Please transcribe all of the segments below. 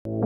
Guten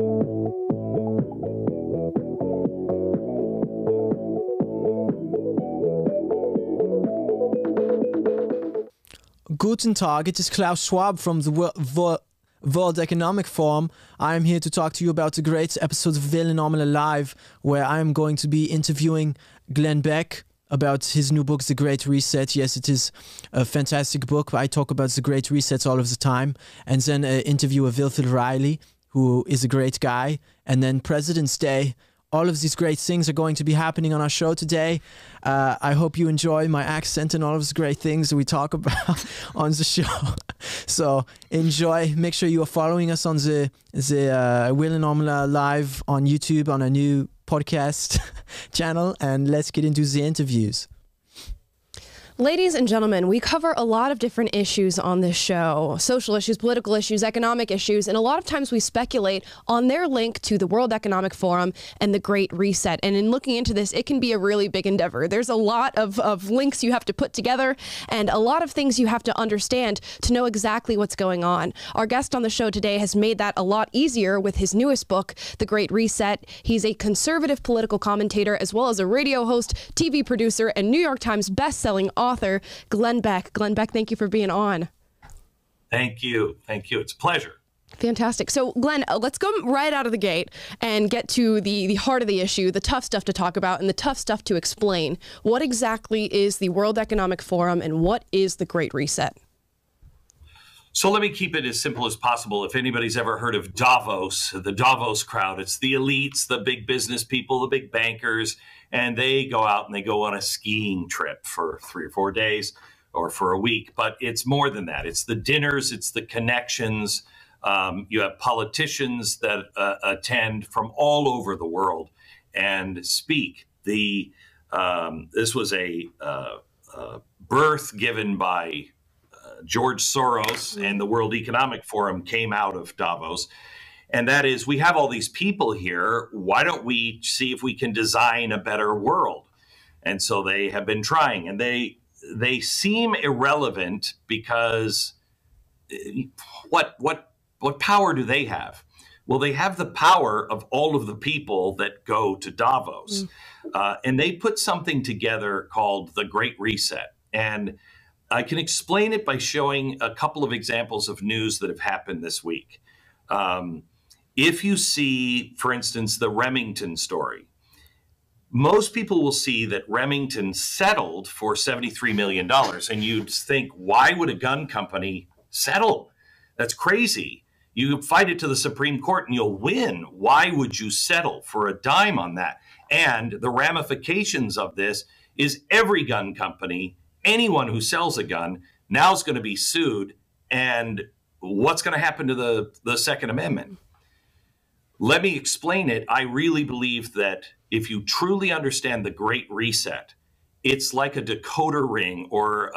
Tag, it is Klaus Schwab from the World Economic Forum. I am here to talk to you about the great episode of Will and Amala Live, where I am going to be interviewing Glenn Beck about his new book, The Great Reset. Yes, it is a fantastic book. I talk about the Great Reset all of the time. And then an interview with Wilfred Reilly, who is a great guy. And then President's Day. All of these great things are going to be happening on our show today. I hope you enjoy my accent and all of the great things that we talk about on the show. So enjoy. Make sure you are following us on the Will and Amala Live on YouTube on a new podcast channel. And let's get into the interviews. Ladies and gentlemen, we cover a lot of different issues on this show. Social issues, political issues, economic issues, and a lot of times we speculate on their link to the World Economic Forum and the Great Reset. And in looking into this, it can be a really big endeavor. There's a lot of links you have to put together and a lot of things you have to understand to know exactly what's going on. Our guest on the show today has made that a lot easier with his newest book, The Great Reset. He's a conservative political commentator as well as a radio host, TV producer, and New York Times best-selling author, Glenn Beck. Glenn Beck, thank you for being on. Thank you. Thank you. It's a pleasure. Fantastic. So, Glenn, let's go right out of the gate and get to the heart of the issue, the tough stuff to talk about and the tough stuff to explain. What exactly is the World Economic Forum and what is the Great Reset? So let me keep it as simple as possible. If anybody's ever heard of Davos, the Davos crowd, it's the elites, the big business people, the big bankers, and they go out and they go on a skiing trip for 3 or 4 days or for a week. But it's more than that. It's the dinners, it's the connections. You have politicians that attend from all over the world and speak. This was a birth given by George Soros, and the World Economic Forum came out of Davos. And that is, we have all these people here. Why don't we see if we can design a better world? And so they have been trying, and they seem irrelevant because what power do they have? Well, they have the power of all of the people that go to Davos. And they put something together called the Great Reset. And I can explain it by showing a couple of examples of news that have happened this week. If you see, for instance, the Remington story, most people will see that Remington settled for $73 million. And you'd think, why would a gun company settle? That's crazy. You fight it to the Supreme Court and you'll win. Why would you settle for a dime on that? And the ramifications of this is every gun company, anyone who sells a gun, now is going to be sued. And what's going to happen to the Second Amendment? Let me explain it. I really believe that if you truly understand the Great Reset, it's like a decoder ring or,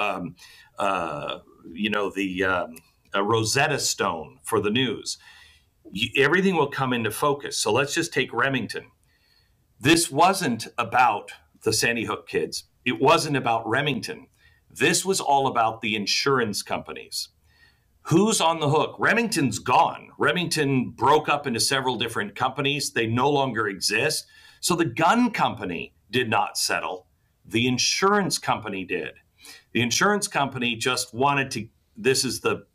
a Rosetta Stone for the news. Everything will come into focus. So let's just take Remington. This wasn't about the Sandy Hook kids. It wasn't about Remington. This was all about the insurance companies. Who's on the hook? Remington's gone. Remington broke up into several different companies. They no longer exist. So the gun company did not settle. The insurance company did. The insurance company just wanted to, this is the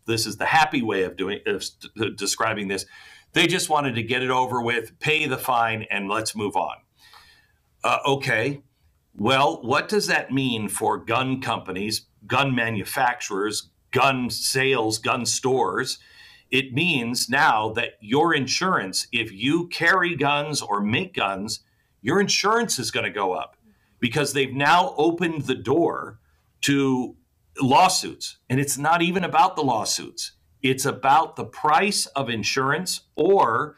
happy way of describing this. They just wanted to get it over with, pay the fine, and let's move on. Okay. Well, what does that mean for gun companies, gun manufacturers, gun sales, gun stores? It means now that your insurance, if you carry guns or make guns, your insurance is going to go up because they've now opened the door to lawsuits. And it's not even about the lawsuits. It's about the price of insurance, or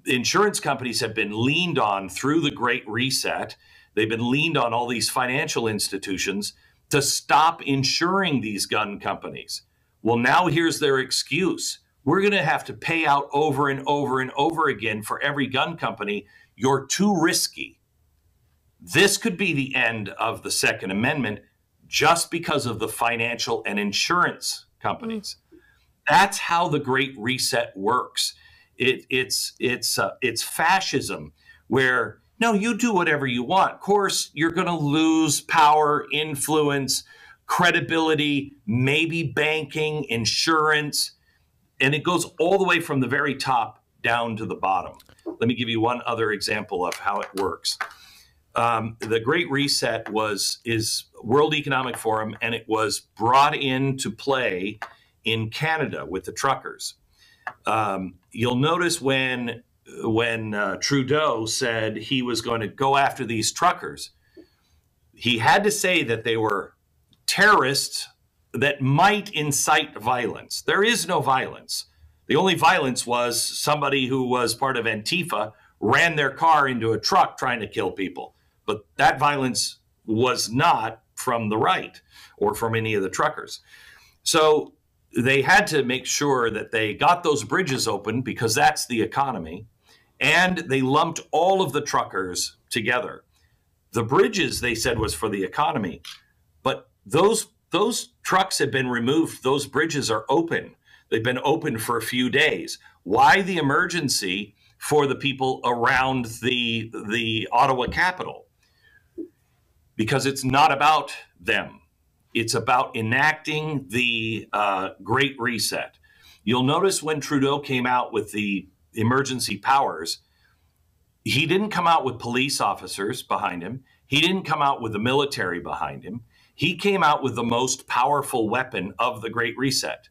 insurance companies have been leaned on through the Great Reset. They've been leaned on all these financial institutions to stop insuring these gun companies. Well, now here's their excuse. We're going to have to pay out over and over and over again for every gun company. You're too risky. This could be the end of the Second Amendment just because of the financial and insurance companies. That's how the Great Reset works. It's fascism, where no, you do whatever you want. Of course, you're going to lose power, influence, credibility, maybe banking, insurance, and it goes all the way from the very top down to the bottom. Let me give you one other example of how it works. The Great Reset is World Economic Forum, and it was brought into play in Canada with the truckers. You'll notice when Trudeau said he was going to go after these truckers, he had to say that they were terrorists that might incite violence. There is no violence. The only violence was somebody who was part of Antifa ran their car into a truck trying to kill people. But that violence was not from the right or from any of the truckers. So they had to make sure that they got those bridges open, because that's the economy. And they lumped all of the truckers together. The bridges, they said, was for the economy. But those trucks have been removed. Those bridges are open. They've been open for a few days. Why the emergency for the people around the Ottawa capital? Because it's not about them. It's about enacting the Great Reset. You'll notice when Trudeau came out with the emergency powers, he didn't come out with police officers behind him. He didn't come out with the military behind him. He came out with the most powerful weapon of the Great Reset,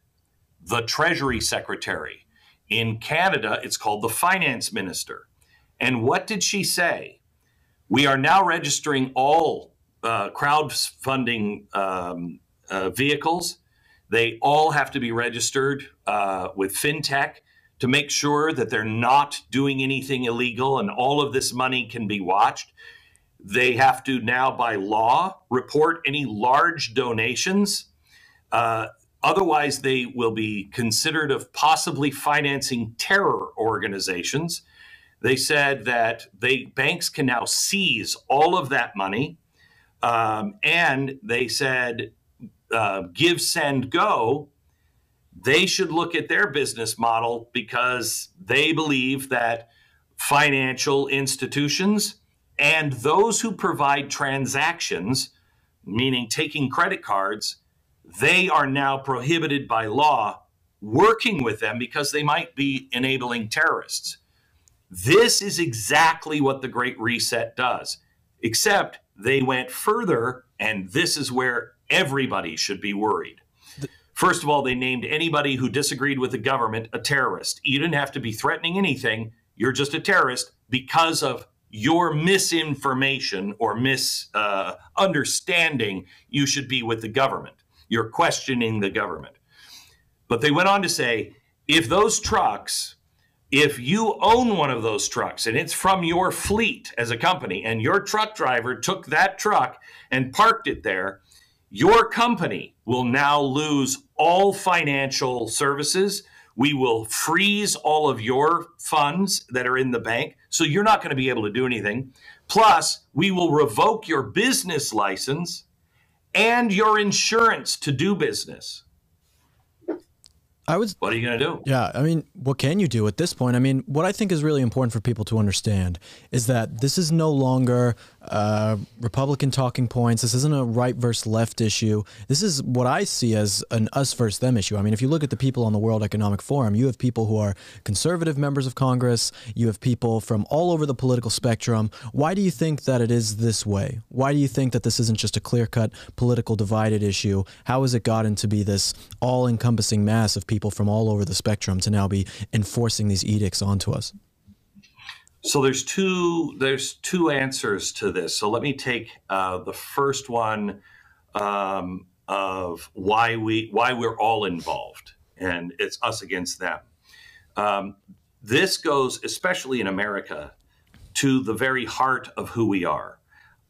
the Treasury Secretary. In Canada, it's called the Finance Minister. And what did she say? We are now registering all crowdfunding vehicles. They all have to be registered with FinTech to make sure that they're not doing anything illegal and all of this money can be watched. They have to now, by law, report any large donations. Otherwise, they will be considered of possibly financing terror organizations. They said that banks can now seize all of that money. And they said, give, send, go. They should look at their business model, because they believe that financial institutions and those who provide transactions, meaning taking credit cards, they are now prohibited by law working with them, because they might be enabling terrorists. This is exactly what the Great Reset does, except they went further, and this is where everybody should be worried. First of all, they named anybody who disagreed with the government a terrorist. You didn't have to be threatening anything. You're just a terrorist because of your misinformation or misunderstanding. You should be with the government. You're questioning the government. But they went on to say, if you own one of those trucks and it's from your fleet as a company, and your truck driver took that truck and parked it there, your company will now lose all financial services. We will freeze all of your funds that are in the bank, so you're not going to be able to do anything. Plus, we will revoke your business license and your insurance to do business. What are you going to do? Yeah, I mean, what can you do at this point? I mean, what I think is really important for people to understand is that this is no longer Republican talking points. This isn't a right versus left issue. This is what I see as an us versus them issue. I mean, if you look at the people on the World Economic Forum, you have people who are conservative members of Congress. You have people from all over the political spectrum. Why do you think that it is this way? Why do you think that this isn't just a clear-cut political divided issue? How has it gotten to be this all-encompassing mass of people from all over the spectrum to now be enforcing these edicts onto us? So there's two answers to this. So let me take the first one of why we're all involved, and it's us against them. This goes, especially in America, to the very heart of who we are.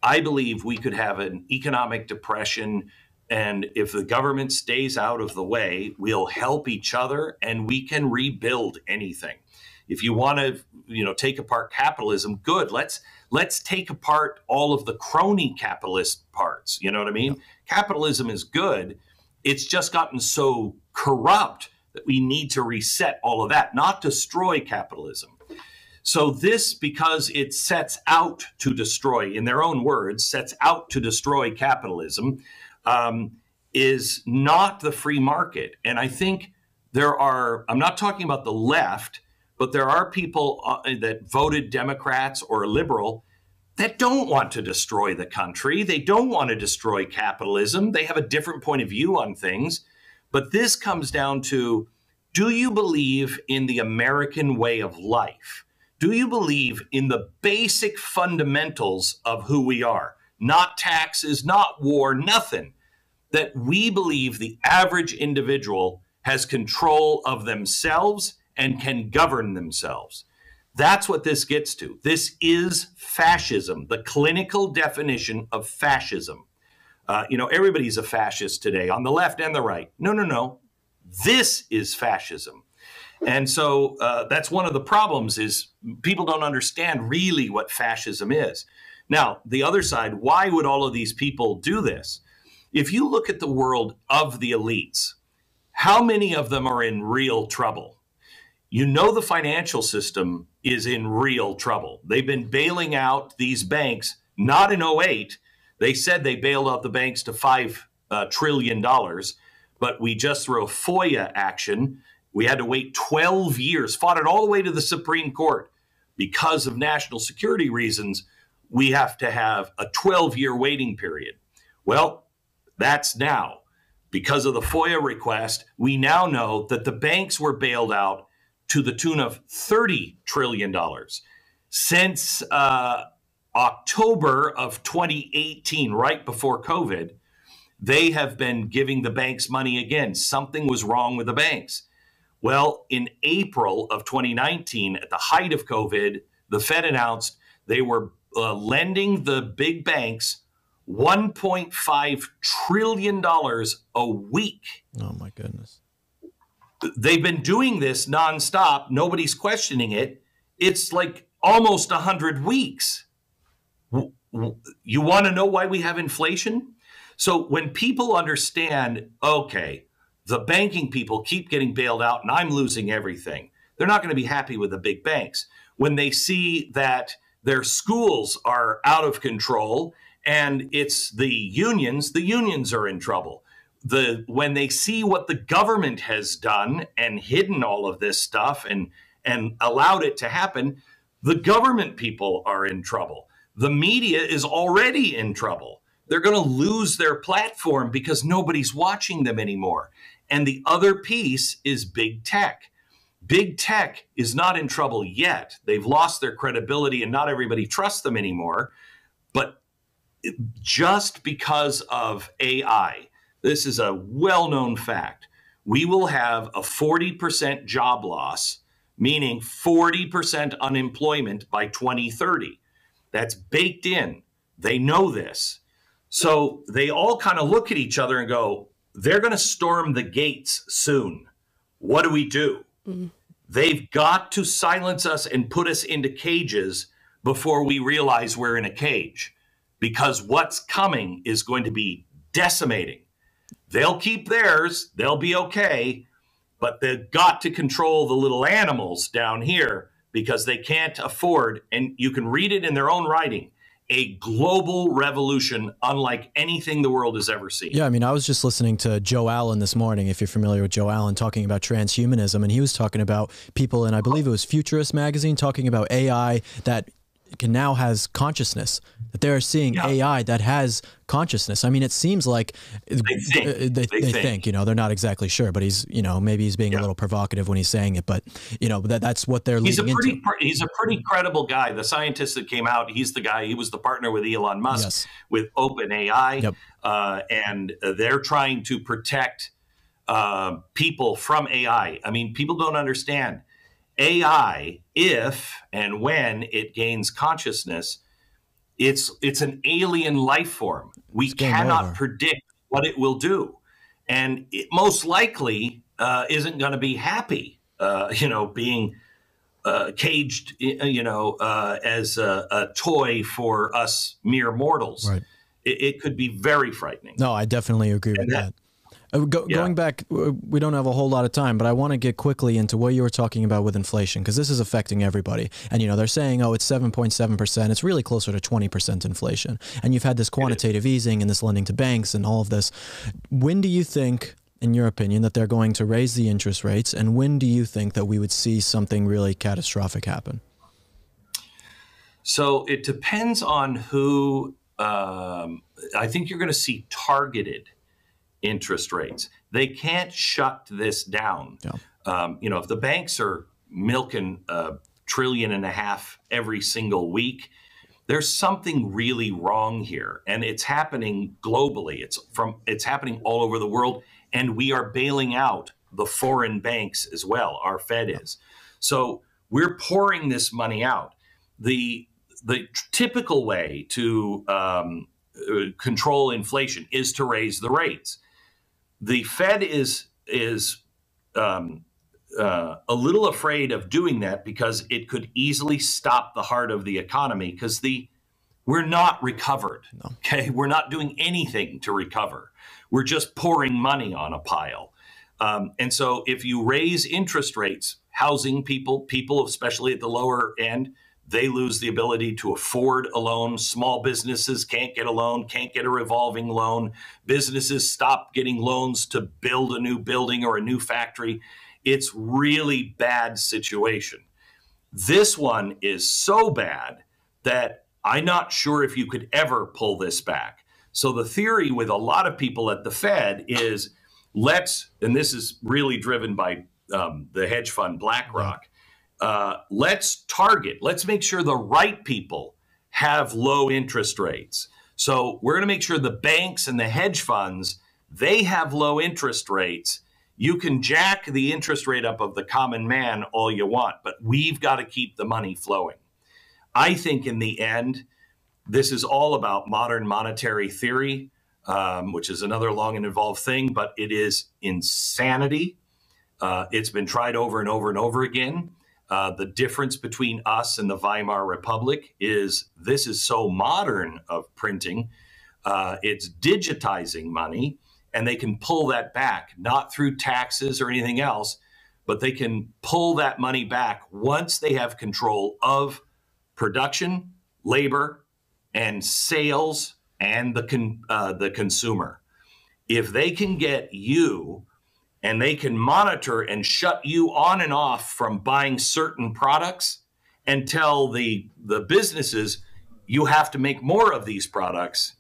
I believe we could have an economic depression, and if the government stays out of the way, we'll help each other and we can rebuild anything. If you want to, take apart capitalism, good. Let's take apart all of the crony capitalist parts. You know what I mean? Yeah. Capitalism is good. It's just gotten so corrupt that we need to reset all of that, not destroy capitalism. So this, because it sets out to destroy, in their own words, sets out to destroy capitalism, is not the free market. And I think there are, I'm not talking about the left, but there are people that voted Democrats or liberal that don't want to destroy the country. They don't want to destroy capitalism. They have a different point of view on things. But this comes down to, do you believe in the American way of life? Do you believe in the basic fundamentals of who we are? Not taxes, not war, nothing. That we believe the average individual has control of themselves and can govern themselves. That's what this gets to. This is fascism, the clinical definition of fascism. Everybody's a fascist today, on the left and the right. No. This is fascism. And so that's one of the problems, is people don't understand really what fascism is. Now, the other side, why would all of these people do this? If you look at the world of the elites, how many of them are in real trouble? You know, the financial system is in real trouble. They've been bailing out these banks, not in 2008. They said they bailed out the banks to $5 trillion, but we just threw a FOIA action. We had to wait 12 years, fought it all the way to the Supreme Court. Because of national security reasons, we have to have a 12-year waiting period. Well, that's now. Because of the FOIA request, we now know that the banks were bailed out to the tune of $30 trillion. Since October of 2018, right before COVID, they have been giving the banks money again. Something was wrong with the banks. Well, in April of 2019, at the height of COVID, the Fed announced they were lending the big banks $1.5 trillion a week. Oh, my goodness. They've been doing this nonstop. Nobody's questioning it. It's like almost 100 weeks. You want to know why we have inflation? So when people understand, okay, the banking people keep getting bailed out and I'm losing everything, they're not going to be happy with the big banks. When they see that their schools are out of control and it's the unions are in trouble. When they see what the government has done and hidden all of this stuff and allowed it to happen, the government people are in trouble. The media is already in trouble. They're going to lose their platform because nobody's watching them anymore. And the other piece is big tech. Big tech is not in trouble yet. They've lost their credibility and not everybody trusts them anymore. But just because of AI, this is a well-known fact, we will have a 40% job loss, meaning 40% unemployment by 2030. That's baked in. They know this. So they all kind of look at each other and go, they're going to storm the gates soon. What do we do? Mm-hmm. They've got to silence us and put us into cages before we realize we're in a cage, because what's coming is going to be decimating. They'll keep theirs. They'll be okay. But they've got to control the little animals down here because they can't afford, and you can read it in their own writing, a global revolution unlike anything the world has ever seen. Yeah, I mean, I was just listening to Joe Allen this morning, if you're familiar with Joe Allen, talking about transhumanism, and he was talking about people, and I believe it was Futurist magazine, talking about AI that now has consciousness, that they're seeing AI that has consciousness. I mean, it seems like they think, they're not exactly sure, but he's, maybe he's being a little provocative when he's saying it, but that's what they're leading into. He's a pretty credible guy. The scientist that came out, he's the guy, he was the partner with Elon Musk with OpenAI. And they're trying to protect people from AI. I mean, people don't understand. AI, if and when it gains consciousness, it's an alien life form. We cannot predict what it will do. And it most likely isn't going to be happy, being caged, as a toy for us mere mortals. Right. It could be very frightening. No, I definitely agree with that. Going back, we don't have a whole lot of time, but I want to get quickly into what you were talking about with inflation, because this is affecting everybody. And, they're saying, oh, it's 7.7%. It's really closer to 20% inflation. And you've had this quantitative easing and this lending to banks and all of this. When do you think, in your opinion, that they're going to raise the interest rates? And when do you think that we would see something really catastrophic happen? So it depends on who. I think you're going to see targeted interest rates. They can't shut this down. Yeah. If the banks are milking $1.5 trillion every single week, there's something really wrong here, and it's happening globally. It's happening all over the world, and we are bailing out the foreign banks as well. Our Fed is. So we're pouring this money out. The typical way to control inflation is to raise the rates. The Fed is a little afraid of doing that because it could easily stop the heart of the economy, because we're not recovered. No. Okay, we're not doing anything to recover. We're just pouring money on a pile. And so if you raise interest rates, housing people especially at the lower end, they lose the ability to afford a loan. Small businesses can't get a loan, can't get a revolving loan. Businesses stop getting loans to build a new building or a new factory. It's really bad situation. This one is so bad that I'm not sure if you could ever pull this back. So the theory with a lot of people at the Fed is and this is really driven by the hedge fund BlackRock, let's make sure the right people have low interest rates. So we're going to make sure the banks and the hedge funds, they have low interest rates. You can jack the interest rate up of the common man all you want, but we've got to keep the money flowing. I think in the end, this is all about modern monetary theory, which is another long and involved thing, but it is insanity. It's been tried over and over and over again. The difference between us and the Weimar Republic is this is so modern of printing. It's digitizing money, and they can pull that back, not through taxes or anything else, but they can pull that money back once they have control of production, labor, and sales, and the consumer. If they can get you, and they can monitor and shut you on and off from buying certain products and tell the businesses you have to make more of these products,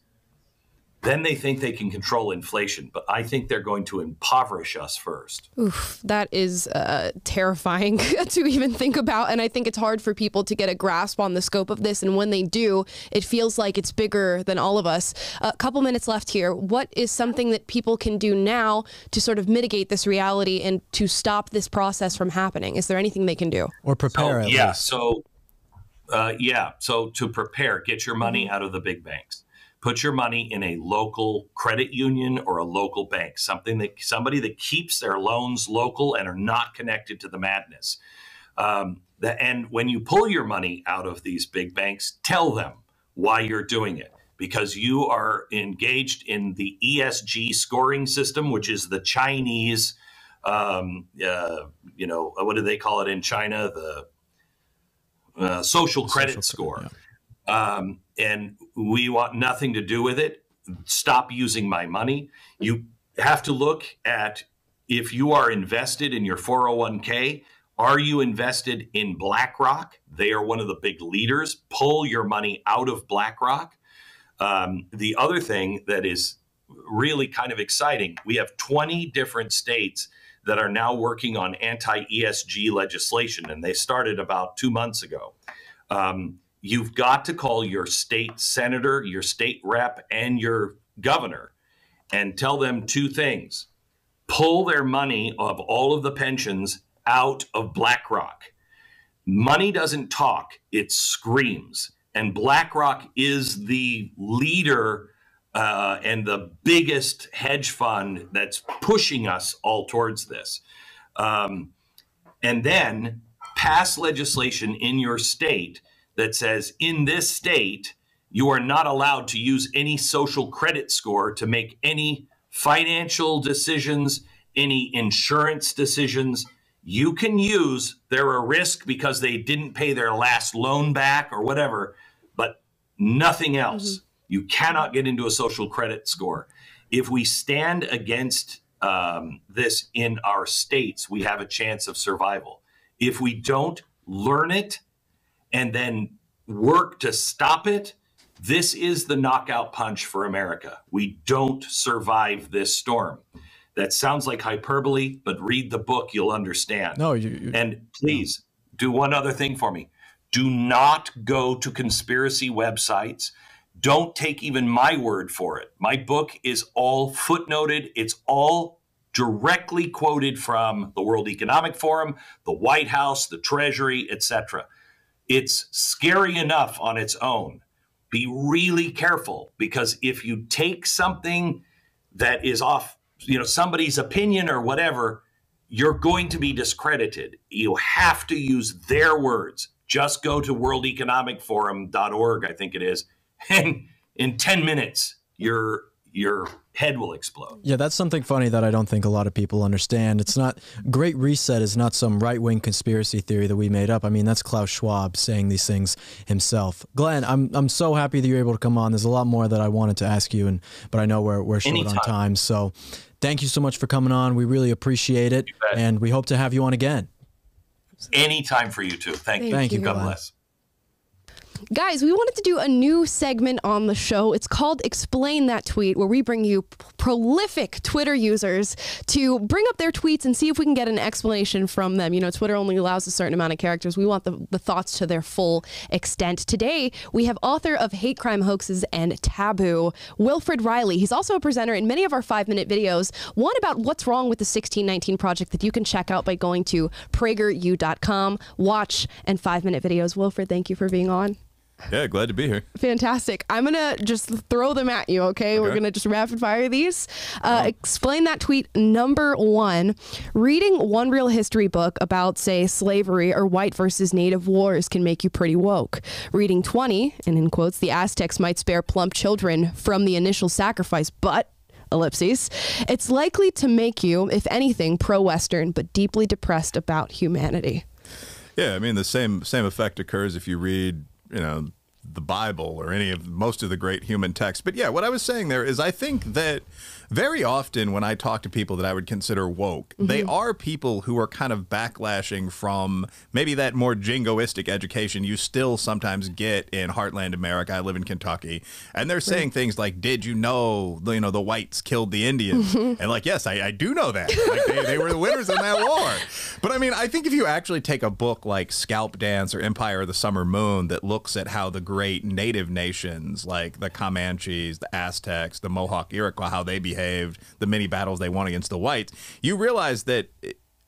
then they think they can control inflation. But I think they're going to impoverish us first. Oof, that is terrifying to even think about. And I think it's hard for people to get a grasp on the scope of this. And when they do, it feels like it's bigger than all of us. A couple minutes left here. What is something that people can do now to sort of mitigate this reality and to stop this process from happening? Is there anything they can do? Or prepare at least? So to prepare, get your money out of the big banks. Put your money in a local credit union or a local bank, somebody that keeps their loans local and are not connected to the madness. And when you pull your money out of these big banks, tell them why you're doing it, because you are engaged in the ESG scoring system, which is the Chinese, what do they call it in China? The social credit score. Yeah. And we want nothing to do with it. Stop using my money. You have to look at if you are invested in your 401k, are you invested in BlackRock? They are one of the big leaders. Pull your money out of BlackRock. The other thing that is really kind of exciting, we have 20 different states that are now working on anti-ESG legislation, and they started about 2 months ago. You've got to call your state senator, your state rep, and your governor and tell them two things. Pull their money of all of the pensions out of BlackRock. Money doesn't talk, it screams. And BlackRock is the leader and the biggest hedge fund that's pushing us all towards this. And then pass legislation in your state that says, in this state, you are not allowed to use any social credit score to make any financial decisions, any insurance decisions, you can use they're a risk because they didn't pay their last loan back or whatever, but nothing else. You cannot get into a social credit score. If we stand against this in our states, we have a chance of survival. If we don't learn it and then work to stop it, this is the knockout punch for America. We don't survive this storm. That sounds like hyperbole, but read the book, you'll understand. No, and please do one other thing for me. Do not go to conspiracy websites. Don't take even my word for it. My book is all footnoted. It's all directly quoted from the World Economic Forum, the White House, the Treasury, etc. It's scary enough on its own. Be really careful, because if you take something that is off, somebody's opinion or whatever, you're going to be discredited. You have to use their words. Just go to worldeconomicforum.org, I think it is, and in 10 minutes, your head will explode. Yeah, that's something funny that I don't think a lot of people understand. It's not, Great Reset is not some right-wing conspiracy theory that we made up. I mean, that's Klaus Schwab saying these things himself. Glenn, I'm so happy that you're able to come on. There's a lot more that I wanted to ask you, but I know we're short on time. So thank you so much for coming on. We really appreciate it, and we hope to have you on again. Anytime for you too. Thank you. God bless. Guys, we wanted to do a new segment on the show. It's called Explain That Tweet, where we bring you prolific Twitter users to bring up their tweets and see if we can get an explanation from them. Twitter only allows a certain amount of characters. We want the thoughts to their full extent. Today, we have author of Hate Crime Hoaxes and Taboo, Wilfred Reilly. He's also a presenter in many of our 5-minute videos. One about what's wrong with the 1619 Project that you can check out by going to PragerU.com, watch, and 5-minute videos. Wilfred, thank you for being on. Yeah, glad to be here. Fantastic. I'm going to just throw them at you, okay? We're going to just rapid fire these. Explain that tweet. Number 1, reading one real history book about, say, slavery or white versus native wars can make you pretty woke. Reading 20, and in quotes, the Aztecs might spare plump children from the initial sacrifice, but ellipses, it's likely to make you, if anything, pro-Western, but deeply depressed about humanity. Yeah, I mean, the same effect occurs if you read the Bible or most of the great human texts. But yeah, what I was saying there is I think that very often when I talk to people that I would consider woke, they are people who are kind of backlashing from maybe that more jingoistic education you still sometimes get in heartland America. I live in Kentucky, and they're saying things like, "Did you know the whites killed the Indians?" And like, yes, I do know that. Like, they were the winners in that war. But I mean, I think if you actually take a book like Scalp Dance or Empire of the Summer Moon that looks at how the great native nations like the Comanches, the Aztecs, the Mohawk Iroquois, how they behaved, the many battles they won against the whites, you realize that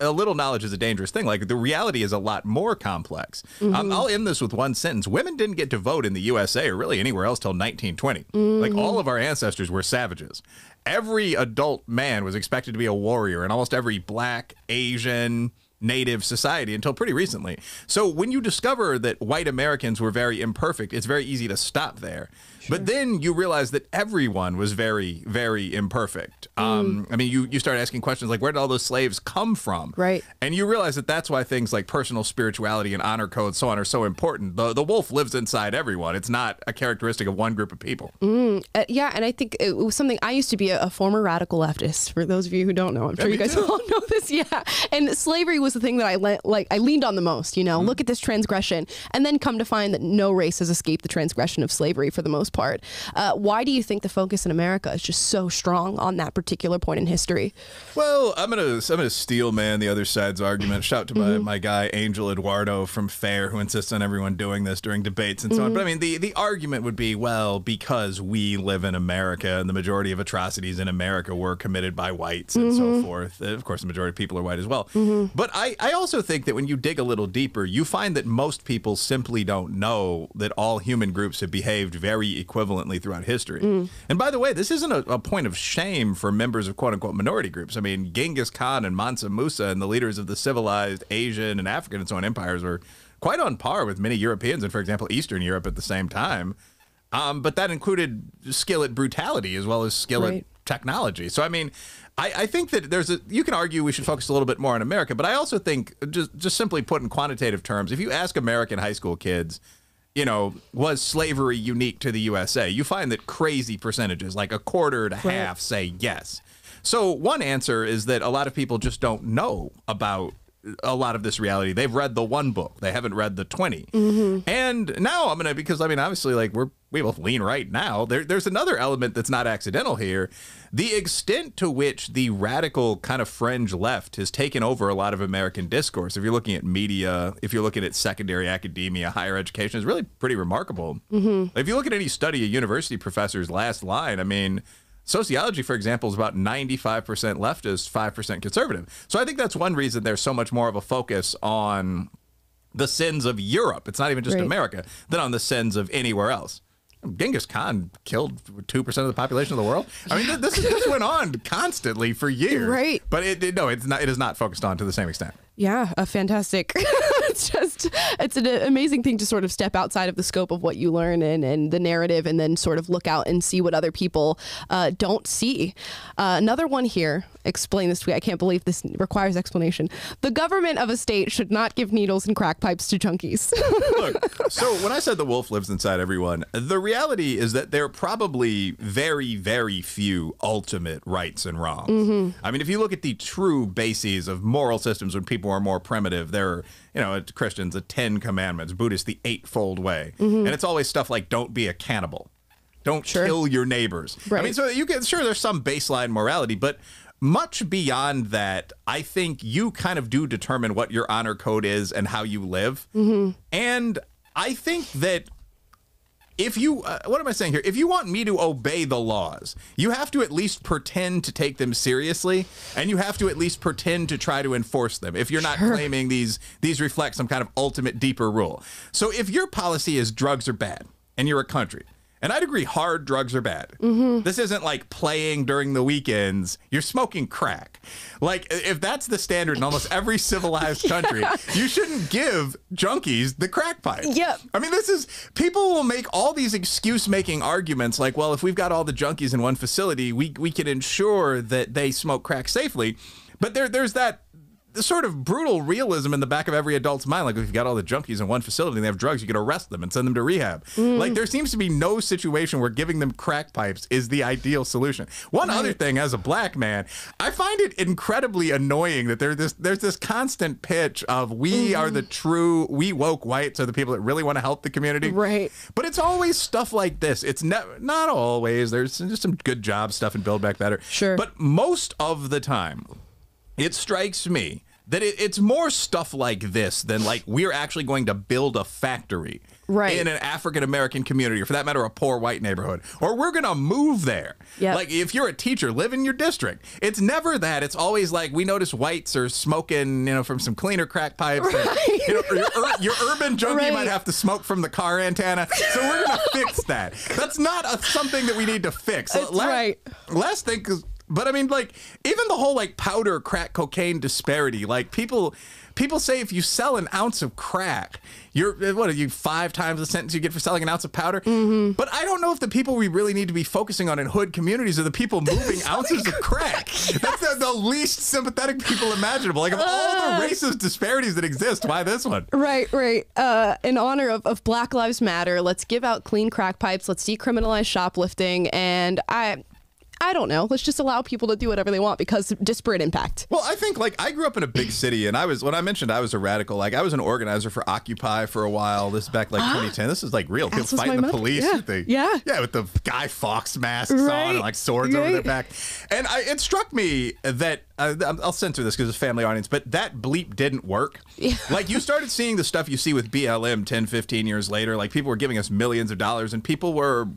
a little knowledge is a dangerous thing. Like, the reality is a lot more complex. I'll end this with one sentence. Women didn't get to vote in the USA or really anywhere else till 1920. Like, all of our ancestors were savages. Every adult man was expected to be a warrior in almost every black, Asian, native society until pretty recently. So when you discover that white Americans were very imperfect, it's very easy to stop there. Sure. But then you realize that everyone was very, very imperfect. I mean, you start asking questions like, where did all those slaves come from? Right. And you realize that that's why things like personal spirituality and honor code, so on, are so important. The wolf lives inside everyone. It's not a characteristic of one group of people. Yeah, and I think it was something, I used to be a former radical leftist, for those of you who don't know. I'm sure you guys all know this, yeah. And slavery was the thing that I leaned on the most, look at this transgression, and then come to find that no race has escaped the transgression of slavery for the most part. Why do you think the focus in America is just so strong on that particular point in history? Well, I'm gonna steel man the other side's argument. Shout to my guy Angel Eduardo from FAIR, who insists on everyone doing this during debates and so on. But I mean, the argument would be, well, because we live in America and the majority of atrocities in America were committed by whites and so forth. Of course, the majority of people are white as well. But I also think that when you dig a little deeper, you find that most people simply don't know that all human groups have behaved very equivalently throughout history. And by the way, this isn't a point of shame for members of quote-unquote minority groups. I mean, Genghis Khan and Mansa Musa and the leaders of the civilized Asian and African and so on empires were quite on par with many Europeans and, for example, Eastern Europe at the same time. But that included skill at brutality as well as skill at technology. So, I mean, I think that you can argue we should focus a little bit more on America, but I also think, just simply put in quantitative terms, if you ask American high school kids, was slavery unique to the USA, you find that crazy percentages, like a quarter to half, say yes. So one answer is that a lot of people just don't know about a lot of this reality. They've read the one book. They haven't read the 20. And now because obviously, like, we both lean right now. There's another element that's not accidental here. The extent to which the radical kind of fringe left has taken over a lot of American discourse, if you're looking at media, if you're looking at secondary academia, higher education, is really pretty remarkable. If you look at any study of university professors' last line, I mean, sociology, for example, is about 95% leftist, 5% conservative. So I think that's one reason there's so much more of a focus on the sins of Europe. It's not even just America, than on the sins of anywhere else. Genghis Khan killed 2% of the population of the world. I mean, this went on constantly for years. Right. But it is not focused on to the same extent. Yeah, fantastic. It's an amazing thing to sort of step outside of the scope of what you learn and the narrative, and then sort of look out and see what other people don't see. Another one here, explain this to me. I can't believe this requires explanation. The government of a state should not give needles and crack pipes to junkies. Look, so when I said the wolf lives inside everyone, the reality is that there are probably very, very few ultimate rights and wrongs. I mean, if you look at the true bases of moral systems when people are more primitive, there are, Christians, the 10 Commandments, Buddhists, the Eightfold Way. And it's always stuff like don't be a cannibal. Don't kill your neighbors. I mean, so there's some baseline morality, but much beyond that, I think you kind of do determine what your honor code is and how you live. And I think that if you, what am I saying here? If you want me to obey the laws, you have to at least pretend to take them seriously, and you have to at least pretend to try to enforce them if you're not claiming these reflect some kind of ultimate deeper rule. So if your policy is drugs are bad and you're a country, and I'd agree hard drugs are bad. This isn't like playing during the weekends. You're smoking crack. Like, if that's the standard in almost every civilized country, you shouldn't give junkies the crack pipe. I mean, people will make all these excuse-making arguments like, well, if we've got all the junkies in one facility, we can ensure that they smoke crack safely. But there's that sort of brutal realism in the back of every adult's mind. Like, if you've got all the junkies in one facility and they have drugs, you can arrest them and send them to rehab. Like, there seems to be no situation where giving them crack pipes is the ideal solution. One other thing, as a black man, I find it incredibly annoying that there's this constant pitch of we are the true, we woke whites are the people that really want to help the community. But it's always stuff like this. It's not always. There's just some good job stuff and Build Back Better. But most of the time, it strikes me that it's more stuff like this than like we're actually going to build a factory in an African-American community, or for that matter, a poor white neighborhood, or we're going to move there. Like, if you're a teacher, live in your district. It's never that. It's always like, we notice whites are smoking, from some cleaner crack pipes. And, your urban junkie might have to smoke from the car antenna. So we're going to fix that. That's not something that we need to fix. Last thing, but I mean, like, even the whole like powder crack cocaine disparity, like people say if you sell an ounce of crack, you're 5 times the sentence you get for selling an ounce of powder. But I don't know if the people we really need to be focusing on in hood communities are the people moving ounces of crack. That's the least sympathetic people imaginable. Like, of all the racist disparities that exist, why this one? In honor of Black Lives Matter, let's give out clean crack pipes. Let's decriminalize shoplifting. And I don't know. Let's just allow people to do whatever they want, because disparate impact. Well, I think, like, I grew up in a big city, and when I mentioned I was a radical, like, I was an organizer for Occupy for a while. This back like 2010. This is like real. People fighting the police. With the Guy Fawkes masks on and like swords over their back. And it struck me that I'll censor this because it's a family audience, but that bleep didn't work. Like, you started seeing the stuff you see with BLM 10, 15 years later. Like, people were giving us millions of dollars, and people were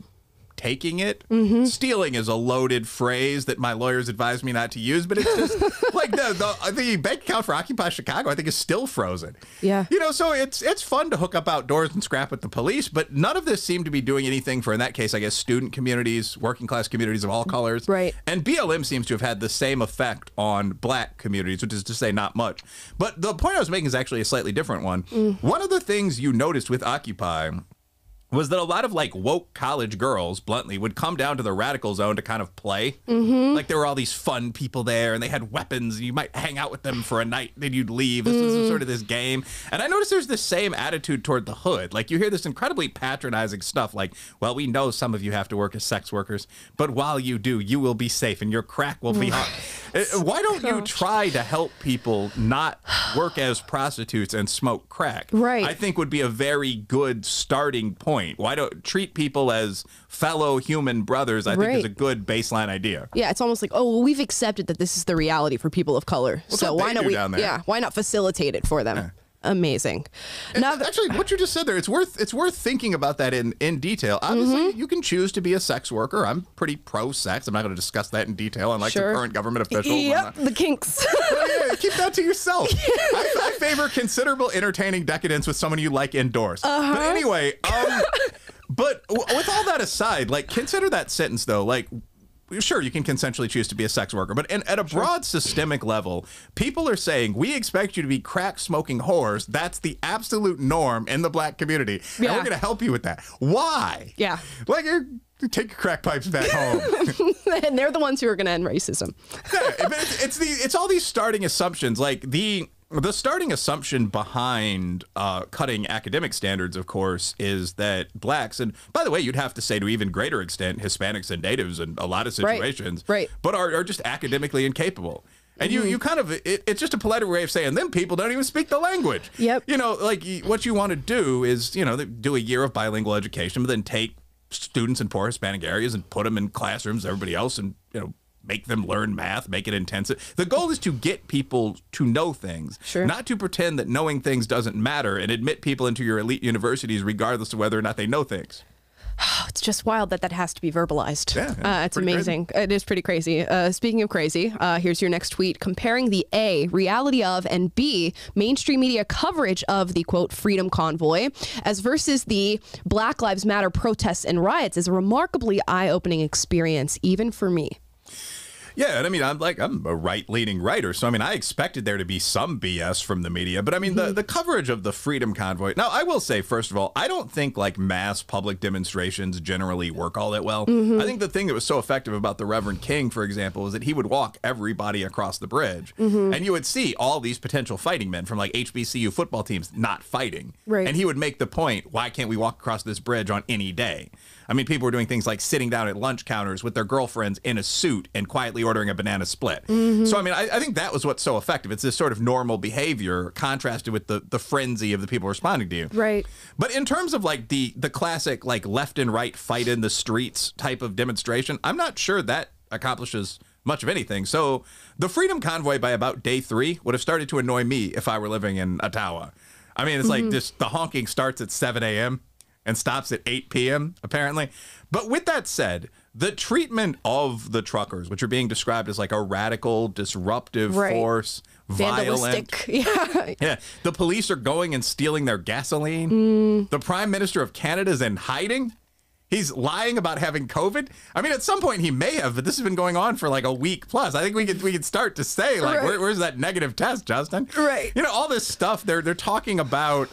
taking it. Stealing is a loaded phrase that my lawyers advised me not to use, but it's just like the bank account for Occupy Chicago, I think, is still frozen. So it's fun to hook up outdoors and scrap with the police, but none of this seemed to be doing anything for, in that case, I guess, student communities, working class communities of all colors. And BLM seems to have had the same effect on black communities, which is to say not much. But the point I was making is actually a slightly different one. One of the things you noticed with Occupy was that a lot of like woke college girls, bluntly, would come down to the radical zone to kind of play. Like there were all these fun people there and they had weapons and you might hang out with them for a night, then you'd leave. This was sort of this game. And I noticed there's this same attitude toward the hood. Like you hear this incredibly patronizing stuff like, well, we know some of you have to work as sex workers, but while you do, you will be safe and your crack will be hot. Why don't you try to help people not work as prostitutes and smoke crack? Right. I think would be a very good starting point. Why don't treat people as fellow human brothers? I think is a good baseline idea. Yeah, it's almost like, oh, well, we've accepted that this is the reality for people of color. So why not why not facilitate it for them? Yeah. Amazing. Now, actually, what you just said there, it's worth thinking about that in detail. Obviously, you can choose to be a sex worker. I'm pretty pro-sex. I'm not going to discuss that in detail, unlike some current government officials. Yep, the kinks. Yeah, keep that to yourself. I favor considerable entertaining decadence with someone you like indoors. But anyway, but with all that aside, like, consider that sentence, though. Like, sure, you can consensually choose to be a sex worker, but at a broad systemic level, people are saying, we expect you to be crack-smoking whores. That's the absolute norm in the black community, and we're going to help you with that. Why? Yeah. Like, take your crack pipes back home. And they're the ones who are going to end racism. Yeah, it's all these starting assumptions. Like, the starting assumption behind cutting academic standards, of course, is that blacks, and by the way, you'd have to say to even greater extent, Hispanics and natives in a lot of situations, but are just academically incapable. And you kind of, it's just a polite way of saying them people don't even speak the language. Yep. You know, like what you want to do is, you know, do a year of bilingual education, but then take students in poor Hispanic areas and put them in classrooms, everybody else, and, you know, make them learn math, make it intensive. The goal is to get people to know things, not to pretend that knowing things doesn't matter and admit people into your elite universities regardless of whether or not they know things. It's just wild that has to be verbalized. Yeah, it's amazing. Crazy. It is pretty crazy. Speaking of crazy, here's your next tweet comparing the A, reality of, and B, mainstream media coverage of the, quote, Freedom Convoy, as versus the Black Lives Matter protests and riots is a remarkably eye-opening experience, even for me. Yeah, and I mean, I'm a right-leaning writer, so I mean, I expected there to be some BS from the media, but I mean, the coverage of the Freedom Convoy. Now, I will say, first of all, I don't think like mass public demonstrations generally work all that well. I think the thing that was so effective about the Reverend King, for example, is that he would walk everybody across the bridge, and you would see all these potential fighting men from like HBCU football teams not fighting, and he would make the point, why can't we walk across this bridge on any day? I mean, people were doing things like sitting down at lunch counters with their girlfriends in a suit and quietly ordering a banana split. So, I mean, I think that was what's so effective. It's this sort of normal behavior contrasted with the frenzy of the people responding to you. Right. But in terms of like the classic like left and right fight in the streets type of demonstration, I'm not sure that accomplishes much of anything. So the Freedom Convoy by about day 3 would have started to annoy me if I were living in Ottawa. I mean, it's like just the honking starts at 7 a.m. and stops at 8 p.m., apparently. But with that said, the treatment of the truckers, which are being described as like a radical, disruptive force, violent. Yeah. The police are going and stealing their gasoline. The Prime Minister of Canada is in hiding. He's lying about having COVID. I mean, at some point he may have, but this has been going on for like a week plus. I think we could start to say like, where's that negative test, Justin? Right. You know, all this stuff they're talking about.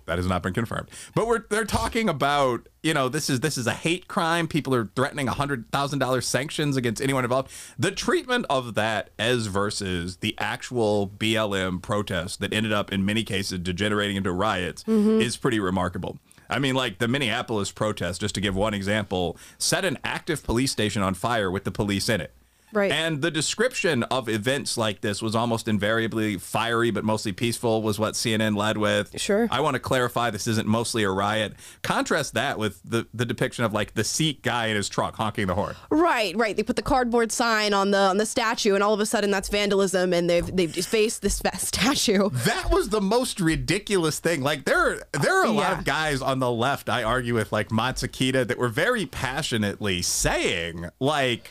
That has not been confirmed, but they're talking about, you know, this is a hate crime. People are threatening $100,000 sanctions against anyone involved. The treatment of that as versus the actual BLM protest that ended up in many cases degenerating into riots is pretty remarkable. I mean, like the Minneapolis protest, just to give one example, set an active police station on fire with the police in it. Right. And the description of events like this was almost invariably fiery, but mostly peaceful, was what CNN led with. Sure. I want to clarify this isn't mostly a riot. Contrast that with the depiction of like the Sikh guy in his truck honking the horn. Right. They put the cardboard sign on the statue, and all of a sudden that's vandalism, and they've defaced this statue. That was the most ridiculous thing. Like there are a lot of guys on the left, I argue with, like Matsukita, that were very passionately saying like,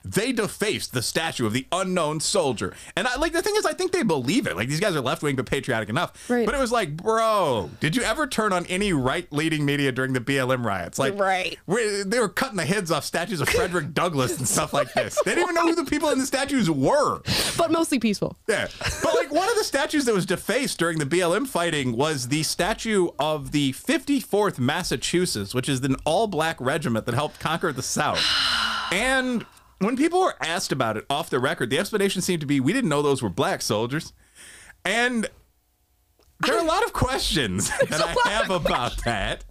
they defaced the statue of the unknown soldier. And the thing is, I think they believe it. Like, these guys are left-wing but patriotic enough. Right. But it was like, bro, did you ever turn on any right-leaning media during the BLM riots? Like, right. They were cutting the heads off statues of Frederick Douglass and stuff like this. They didn't even know who the people in the statues were. But mostly peaceful. Yeah. But like, one of the statues that was defaced during the BLM fighting was the statue of the 54th Massachusetts, which is an all-black regiment that helped conquer the South. And when people were asked about it off the record, the explanation seemed to be, we didn't know those were black soldiers. And there are a lot of questions that I have about that.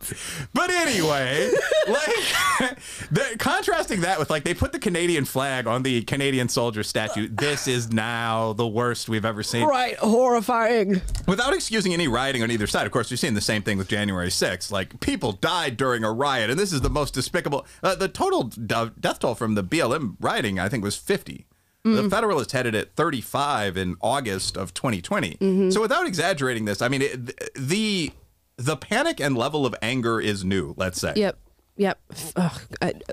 But anyway, like, contrasting that with, like, they put the Canadian flag on the Canadian soldier statue. This is now the worst we've ever seen. Right. Horrifying. Without excusing any rioting on either side, of course, we've seen the same thing with January 6th. Like, people died during a riot, and this is the most despicable. The total death toll from the BLM rioting, I think, was 50. The Federalists had it at 35 in August of 2020. So without exaggerating this, I mean, the panic and level of anger is new, let's say. Yep. Yep. Ugh.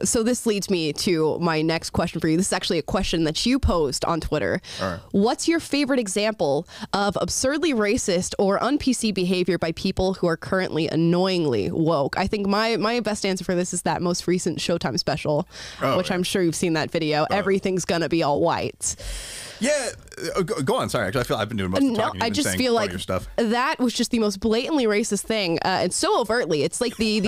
So this leads me to my next question for you. This is actually a question that you posed on Twitter. All right. What's your favorite example of absurdly racist or un-PC behavior by people who are currently annoyingly woke? I think my best answer for this is that most recent Showtime special, which I'm sure you've seen that video. Everything's gonna be all white. Yeah, go on. Sorry, actually, I feel I've been doing most of the talking. I just feel like stuff. That was just the most blatantly racist thing, and so overtly. It's like the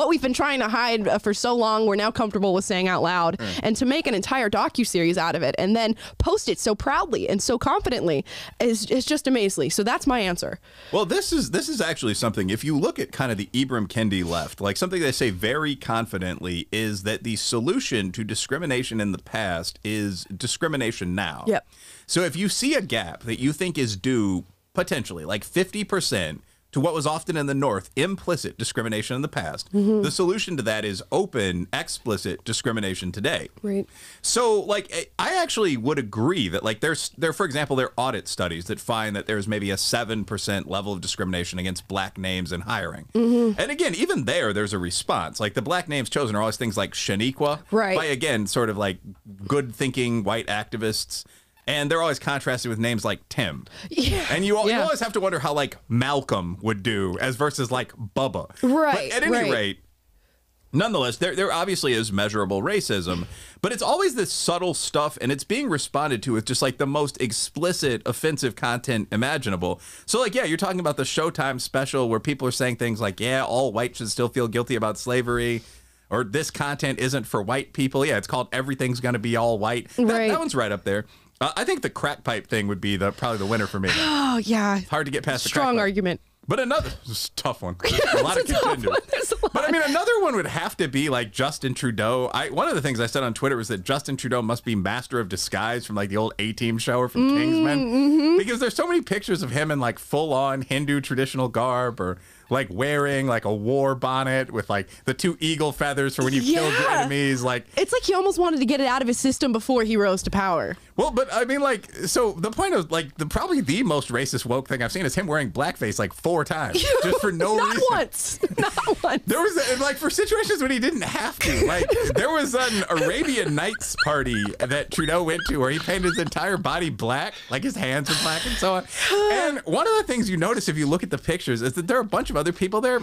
what we've been trying to hide for so long. We're now comfortable with saying out loud, and to make an entire docuseries out of it, and then post it so proudly and so confidently is just amazing. So that's my answer. Well, this is actually something. If you look at kind of the Ibram Kendi left, like something they say very confidently is that the solution to discrimination in the past is discrimination now. Yep. So if you see a gap that you think is due potentially like 50% to what was often in the North implicit discrimination in the past, the solution to that is open, explicit discrimination today. Right. So, like, I actually would agree that, like, for example, there are audit studies that find that there's maybe a 7% level of discrimination against black names in hiring. And again, even there's a response. Like, the black names chosen are always things like Shaniqua, right, by, again, sort of like good-thinking white activists. And they're always contrasted with names like Tim. Yeah. And you always have to wonder how, like, Malcolm would do as versus, like, Bubba. Right. But at any rate, nonetheless, there obviously is measurable racism, but it's always this subtle stuff, and it's being responded to with just, like, the most explicit, offensive content imaginable. So, like, yeah, you're talking about the Showtime special where people are saying things like, yeah, all whites should still feel guilty about slavery, or this content isn't for white people. Yeah, it's called Everything's Gonna Be All White. That one's right up there. I think the crack pipe thing would be probably the winner for me. Oh, yeah. It's hard to get past the crack pipe. Strong pipe. argument. But another tough one. A lot of contenders. But I mean, another one would have to be like Justin Trudeau. One of the things I said on Twitter was that Justin Trudeau must be master of disguise from like the old A-Team show or from Kingsman. Because there's so many pictures of him in like full-on Hindu traditional garb, or like wearing like a war bonnet with like the 2 eagle feathers for when you killed your enemies. Like, it's like he almost wanted to get it out of his system before he rose to power. Well, but I mean, like, so the point of like probably the most racist woke thing I've seen is him wearing blackface like 4 times just for no reason. Not once. There was like for situations when he didn't have to. Like, there was an Arabian Nights party that Trudeau went to where he painted his entire body black, like his hands were black and so on. And one of the things you notice if you look at the pictures is that there are a bunch of other people there.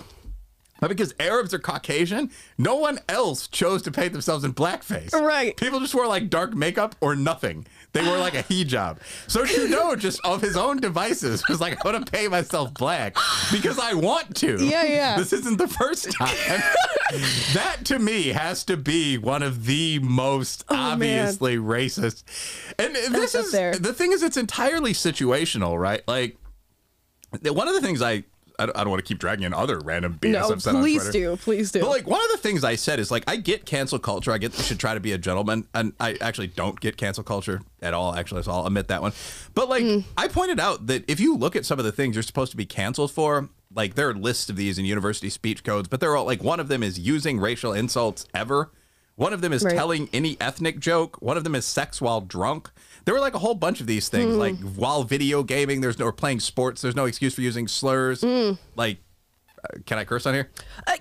But because Arabs are Caucasian, no one else chose to paint themselves in blackface. Right. People just wore like dark makeup or nothing. They wore like a hijab. So Trudeau, just of his own devices, was like, I'm going to paint myself black because I want to. Yeah. This isn't the first time. That to me has to be one of the most obviously racist. And this is the thing is, it's entirely situational, right? Like, one of the things I don't want to keep dragging in other random BS I've said on Twitter. Please do. But like, one of the things I said is like, I get cancel culture. I get you should try to be a gentleman. And I actually don't get cancel culture at all, actually. So I'll admit that one. But like, I pointed out that if you look at some of the things you're supposed to be canceled for, like there are lists of these in university speech codes, but they're all like, one of them is using racial insults ever. One of them is telling any ethnic joke. One of them is sex while drunk. There were like a whole bunch of these things, like while video gaming, or playing sports, there's no excuse for using slurs. Like, can I curse on here?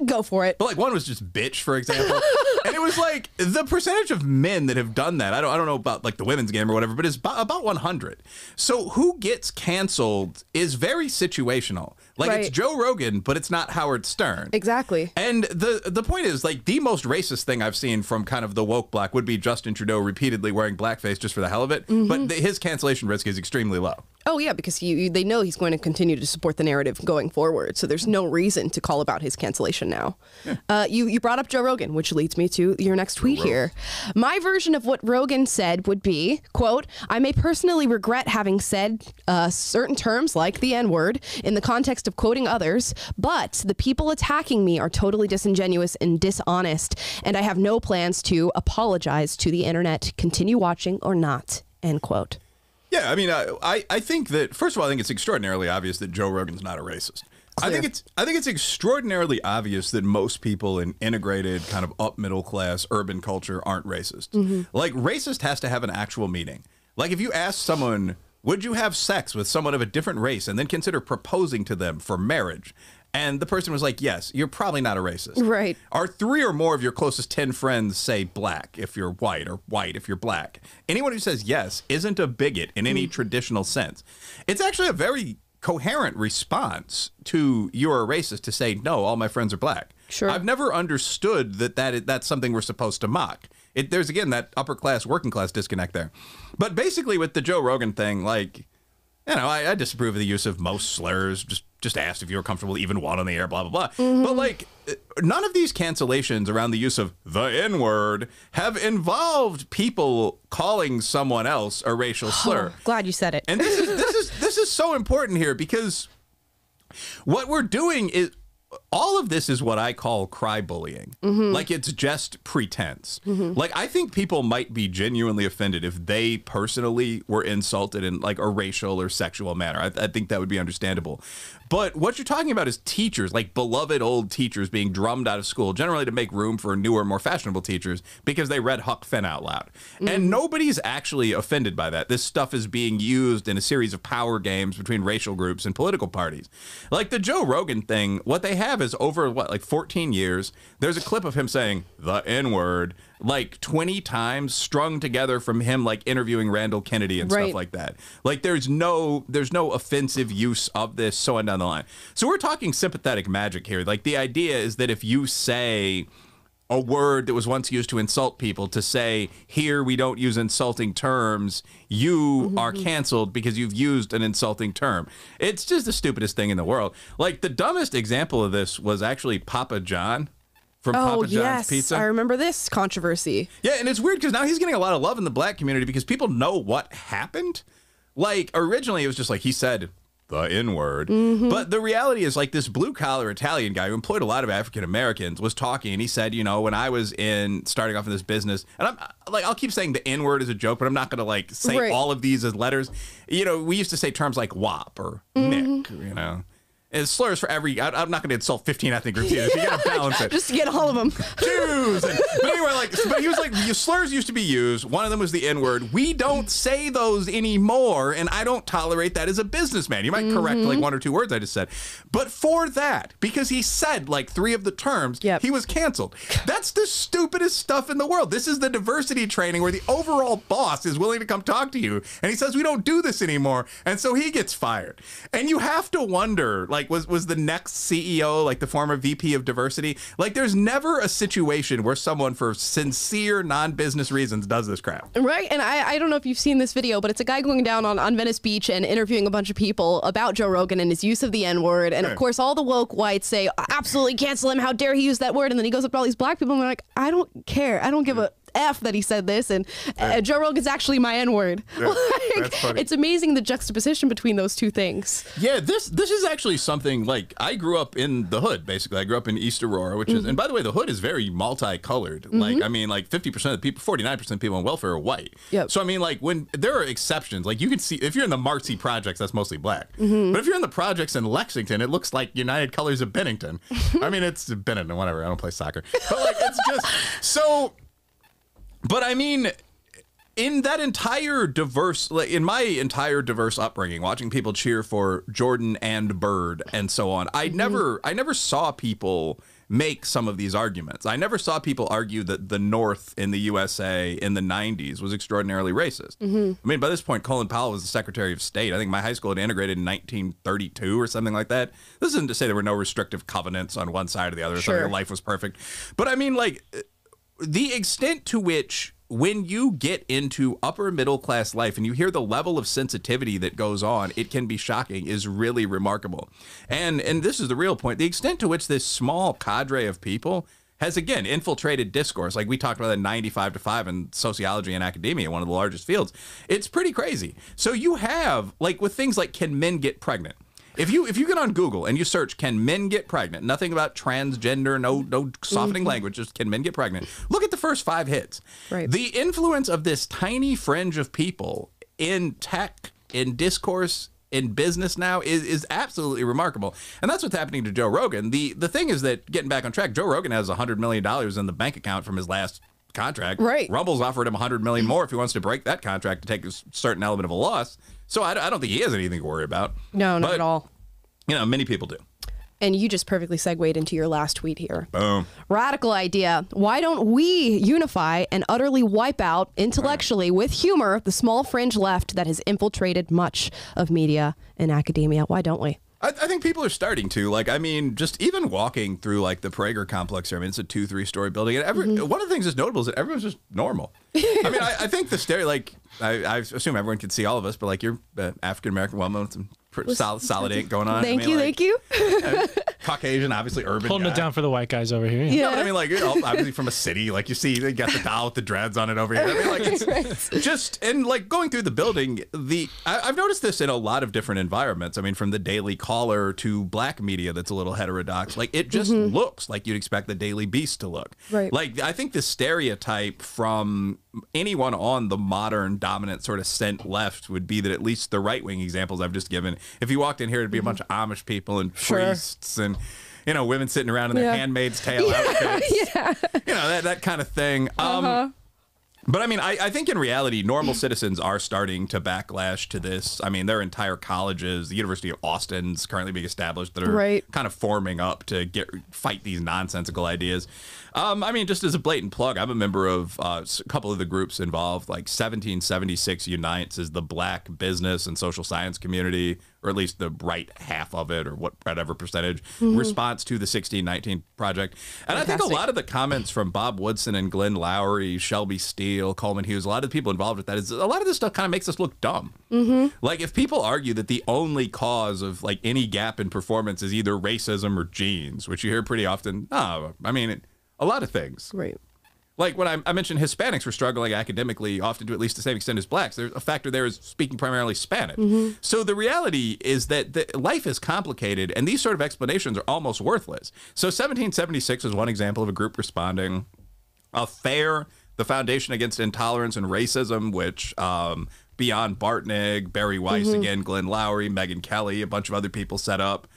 Go for it. But like one was just bitch, for example. And it was like the percentage of men that have done that. I don't know about like the women's game or whatever, but it's about 100. So who gets canceled is very situational. Like it's Joe Rogan, but it's not Howard Stern. Exactly. And the point is, like, the most racist thing I've seen from kind of the woke block would be Justin Trudeau repeatedly wearing blackface just for the hell of it. But his cancellation risk is extremely low. Oh, yeah, because they know he's going to continue to support the narrative going forward. So there's no reason to call about his cancellation now. Yeah. You brought up Joe Rogan, which leads me to your next tweet here. My version of what Rogan said would be, quote, I may personally regret having said certain terms like the N-word in the context of quoting others, but the people attacking me are totally disingenuous and dishonest, and I have no plans to apologize to the internet. Continue watching or not, end quote. Yeah, I mean, I think that, first of all, I think it's extraordinarily obvious that Joe Rogan's not a racist. Clear. I think it's extraordinarily obvious that most people in integrated kind of up middle class urban culture aren't racist. Like, racist has to have an actual meaning. Like, if you ask someone, would you have sex with someone of a different race and then consider proposing to them for marriage? And the person was like, yes, you're probably not a racist. Right. Are 3 or more of your closest 10 friends say black if you're white or white if you're black? Anyone who says yes isn't a bigot in any traditional sense. It's actually a very coherent response to you're a racist to say, no, all my friends are black. Sure. I've never understood that's something we're supposed to mock. There's, again, that upper class, working class disconnect there. But basically with the Joe Rogan thing, like, you know, I disapprove of the use of most slurs, just asked if you were comfortable with even one on the air, blah, blah, blah. But, like, none of these cancellations around the use of the N-word have involved people calling someone else a racial slur. Glad you said it. And this is so important here, because what we're doing is, all of this is what I call cry bullying. Like, it's just pretense. Like, I think people might be genuinely offended if they personally were insulted in like a racial or sexual manner. I think that would be understandable. But what you're talking about is teachers, like beloved old teachers being drummed out of school, generally to make room for newer, more fashionable teachers because they read Huck Finn out loud. And nobody's actually offended by that. This stuff is being used in a series of power games between racial groups and political parties. Like the Joe Rogan thing, what they have is over, like 14 years, there's a clip of him saying the N-word like 20 times strung together from him like interviewing Randall Kennedy and stuff like that. Like there's no offensive use of this, so on down the line. So we're talking sympathetic magic here. Like the idea is that if you say a word that was once used to insult people, to say, here we don't use insulting terms, you are canceled because you've used an insulting term. It's just the stupidest thing in the world. Like the dumbest example of this was actually Papa John. From Papa John's Pizza. I remember this controversy. Yeah, and it's weird because now he's getting a lot of love in the black community because people know what happened. Like, originally it was just like he said the N-word. But the reality is, like, this blue-collar Italian guy who employed a lot of African Americans was talking, and he said, you know, when I was starting off in this business, and I'm like, I'll keep saying the N-word as a joke, but I'm not going to, like, say all of these as letters. You know, we used to say terms like WAP or Nick, you know. And slurs for every, I'm not going to insult 15 ethnic groups either, so you got to balance it. Just to get all of them. Jews! But anyway, like, but he was like, slurs used to be used. One of them was the N-word. We don't say those anymore, and I don't tolerate that as a businessman. You might correct like 1 or 2 words I just said. But for that, because he said like 3 of the terms, he was canceled. That's the stupidest stuff in the world. This is the diversity training where the overall boss is willing to come talk to you, and he says, we don't do this anymore, and so he gets fired. And you have to wonder, like, was the next CEO like the former VP of diversity? Like, there's never a situation where someone for sincere non-business reasons does this crap. Right, and I don't know if you've seen this video, but it's a guy going down on Venice Beach and interviewing a bunch of people about Joe Rogan and his use of the N-word. And of course, all the woke whites say, absolutely cancel him. How dare he use that word? And then he goes up to all these black people and they're like, I don't care. I don't give a F that he said this, and Joe Rogan's actually my N-word. Yeah, that's funny. It's amazing the juxtaposition between those two things. Yeah, this is actually something, like, I grew up in the hood, basically. I grew up in East Aurora, which is, and by the way, the hood is very multicolored. Like, I mean, like 50% of the people, 49% of people on welfare are white. So I mean, like, when there are exceptions, like you can see, if you're in the Marcy projects, that's mostly black. But if you're in the projects in Lexington, it looks like United Colors of Bennington. I mean, it's Bennington, whatever, I don't play soccer. But like, it's just so... But I mean, in that entire diverse, like, in my entire diverse upbringing, watching people cheer for Jordan and Bird and so on, I never saw people make some of these arguments. I never saw people argue that the North in the USA in the 90s was extraordinarily racist. I mean, by this point, Colin Powell was the Secretary of State. I think my high school had integrated in 1932 or something like that. This isn't to say there were no restrictive covenants on one side or the other, so your life was perfect. But I mean, like, the extent to which, when you get into upper middle class life and you hear the level of sensitivity that goes on, it can be shocking, is really remarkable. And this is the real point. The extent to which this small cadre of people has, again, infiltrated discourse, like we talked about that 95 to 5 in sociology and academia, one of the largest fields. It's pretty crazy. So you have, like, with things like, can men get pregnant? If you get on Google and you search, can men get pregnant? Nothing about transgender, no softening language, just can men get pregnant? Look at the first 5 hits. Right. The influence of this tiny fringe of people in tech, in discourse, in business now is absolutely remarkable. And that's what's happening to Joe Rogan. The thing is that, getting back on track, Joe Rogan has $100 million in the bank account from his last contract. Right. Rumble's offered him $100 million more if he wants to break that contract to take a certain element of a loss. So I don't think he has anything to worry about. No, not at all. You know, many people do. And you just perfectly segued into your last tweet here. Boom. Radical idea. Why don't we unify and utterly wipe out intellectually with humor the small fringe left that has infiltrated much of media and academia? Why don't we? I think people are starting to. Like, I mean, just even walking through, like, the Prager complex here, I mean, it's a 2-3-story building. And one of the things that's notable is that everyone's just normal. I mean, I think the like, I assume everyone can see all of us, but, like, you're African-American woman with some solid ink going on. Thank you. Caucasian, obviously urban Holding guy. it down for the white guys over here. Yeah, but I mean, like, you know, obviously from a city, like, you see they got the doll with the dreads on it over here. I mean, like, it's just, and like going through the building, I've noticed this in a lot of different environments. I mean, from the Daily Caller to black media that's a little heterodox. Like, it just looks like you'd expect the Daily Beast to look. Right. Like, I think the stereotype from anyone on the modern dominant sort of cent left would be that at least the right-wing examples I've just given, if you walked in here, it'd be a bunch of Amish people and priests and, you know, women sitting around in their Handmaid's Tale outfits. You know, that kind of thing. But I mean, I think in reality, normal citizens are starting to backlash to this. I mean, there are entire colleges, the University of Austin's currently being established, that are kind of forming up to fight these nonsensical ideas. I mean, just as a blatant plug, I'm a member of a couple of the groups involved. Like 1776 Unites is the black business and social science community, or at least the right half of it, or whatever percentage, response to the 1619 Project. And I think a lot of the comments from Bob Woodson and Glenn Lowry, Shelby Steele, Coleman Hughes, a lot of the people involved with that, is a lot of this stuff kind of makes us look dumb. Like, if people argue that the only cause of, like, any gap in performance is either racism or genes, which you hear pretty often, no, I mean, a lot of things. Right. Like when I mentioned Hispanics were struggling academically, often to at least the same extent as blacks, there's a factor there is speaking primarily Spanish. So the reality is that life is complicated, and these sort of explanations are almost worthless. So 1776 is one example of a group responding. FAIR, the Foundation Against Intolerance and Racism, which beyond Bartnig, Barry Weiss again, Glenn Lowry, Megyn Kelly, a bunch of other people set up,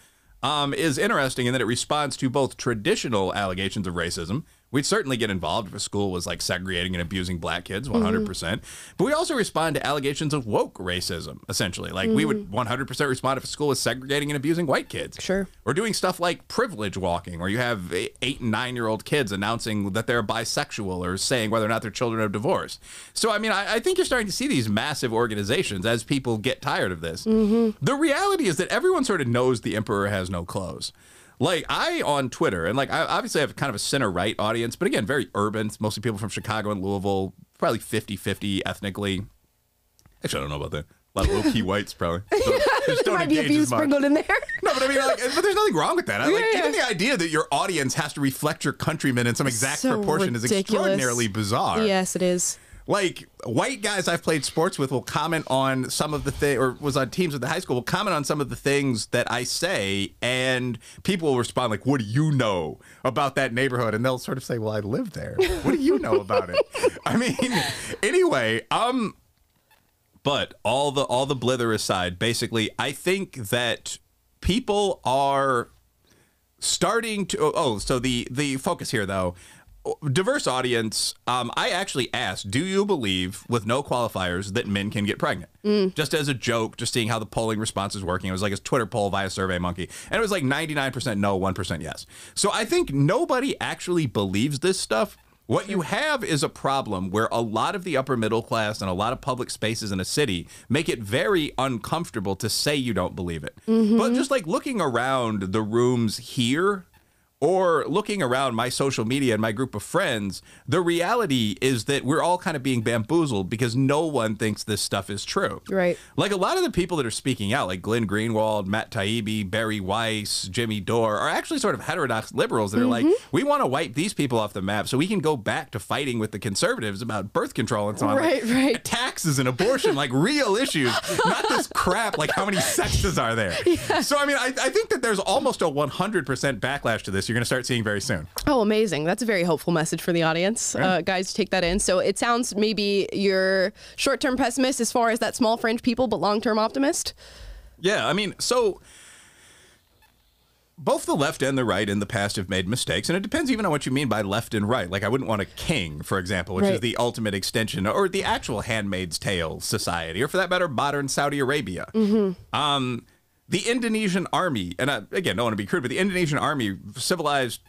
is interesting in that it responds to both traditional allegations of racism. We'd certainly get involved if a school was, like, segregating and abusing black kids, 100%. But we also respond to allegations of woke racism, essentially. Like, we would 100% respond if a school was segregating and abusing white kids. Sure. Or doing stuff like privilege walking, where you have 8 and 9-year-old kids announcing that they're bisexual or saying whether or not their children are divorced. So, I mean, I think you're starting to see these massive organizations as people get tired of this. The reality is that everyone sort of knows the emperor has no clothes. Like, on Twitter, and, like, I obviously have kind of a center-right audience, but again, very urban. It's mostly people from Chicago and Louisville, probably 50-50 ethnically. Actually, I don't know about that. A lot of low-key whites, probably. There might be a few sprinkled in there. No, but I mean, like, but there's nothing wrong with that. Even the idea that your audience has to reflect your countrymen in some exact proportion is extraordinarily bizarre. Yes, it is. Like, white guys I've played sports with will comment on some of the things, or was on teams with the high school, will comment on some of the things that I say, and people will respond like, what do you know about that neighborhood? And they'll sort of say, well, I live there. What do you know about it? I mean, anyway, but all the blither aside, basically, I think that people are starting to, so the focus here, though, diverse audience. I actually asked, do you believe, with no qualifiers, that men can get pregnant? Just as a joke, just seeing how the polling response is working. It was like a Twitter poll via SurveyMonkey. And it was like 99% no, 1% yes. So I think nobody actually believes this stuff. What you have is a problem where a lot of the upper middle class and a lot of public spaces in a city make it very uncomfortable to say you don't believe it. But just like looking around the rooms here, or looking around my social media and my group of friends, the reality is that we're all kind of being bamboozled because no one thinks this stuff is true. Right. Like a lot of the people that are speaking out, like Glenn Greenwald, Matt Taibbi, Barry Weiss, Jimmy Dore, are actually sort of heterodox liberals that are like, we want to wipe these people off the map so we can go back to fighting with the conservatives about birth control and so on. Right, like, right. Taxes and abortion, like real issues, not this crap like how many sexes are there. Yeah. So, I mean, I think that there's almost a 100% backlash to this. You're going to start seeing very soon. Oh, amazing. That's a very hopeful message for the audience. Yeah. Guys, take that in. So it sounds maybe you're short-term pessimist as far as that small fringe people, but long-term optimist? Yeah, I mean, so both the left and the right in the past have made mistakes, and it depends even on what you mean by left and right. Like, I wouldn't want a king, for example, which is the ultimate extension, or the actual Handmaid's Tale society, or for that matter, modern Saudi Arabia. The Indonesian army, and again, don't want to be crude, but the Indonesian army, civilized,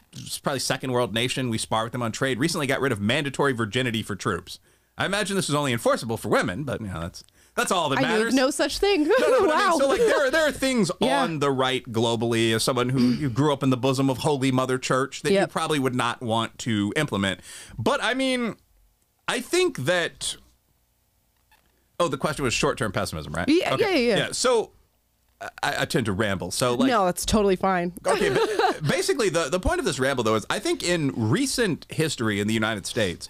probably second world nation, we spar with them on trade, recently got rid of mandatory virginity for troops. I imagine this is only enforceable for women, but you know, that's all that matters. I knew no such thing. No, wow. I mean, so like there are things on the right globally, as someone who grew up in the bosom of Holy Mother Church, that you probably would not want to implement. But I mean, I think that, the question was short-term pessimism, right? Yeah, okay. yeah. So I tend to ramble. So like, no, that's totally fine. Okay, but basically the point of this ramble, though, is I think in recent history in the United States,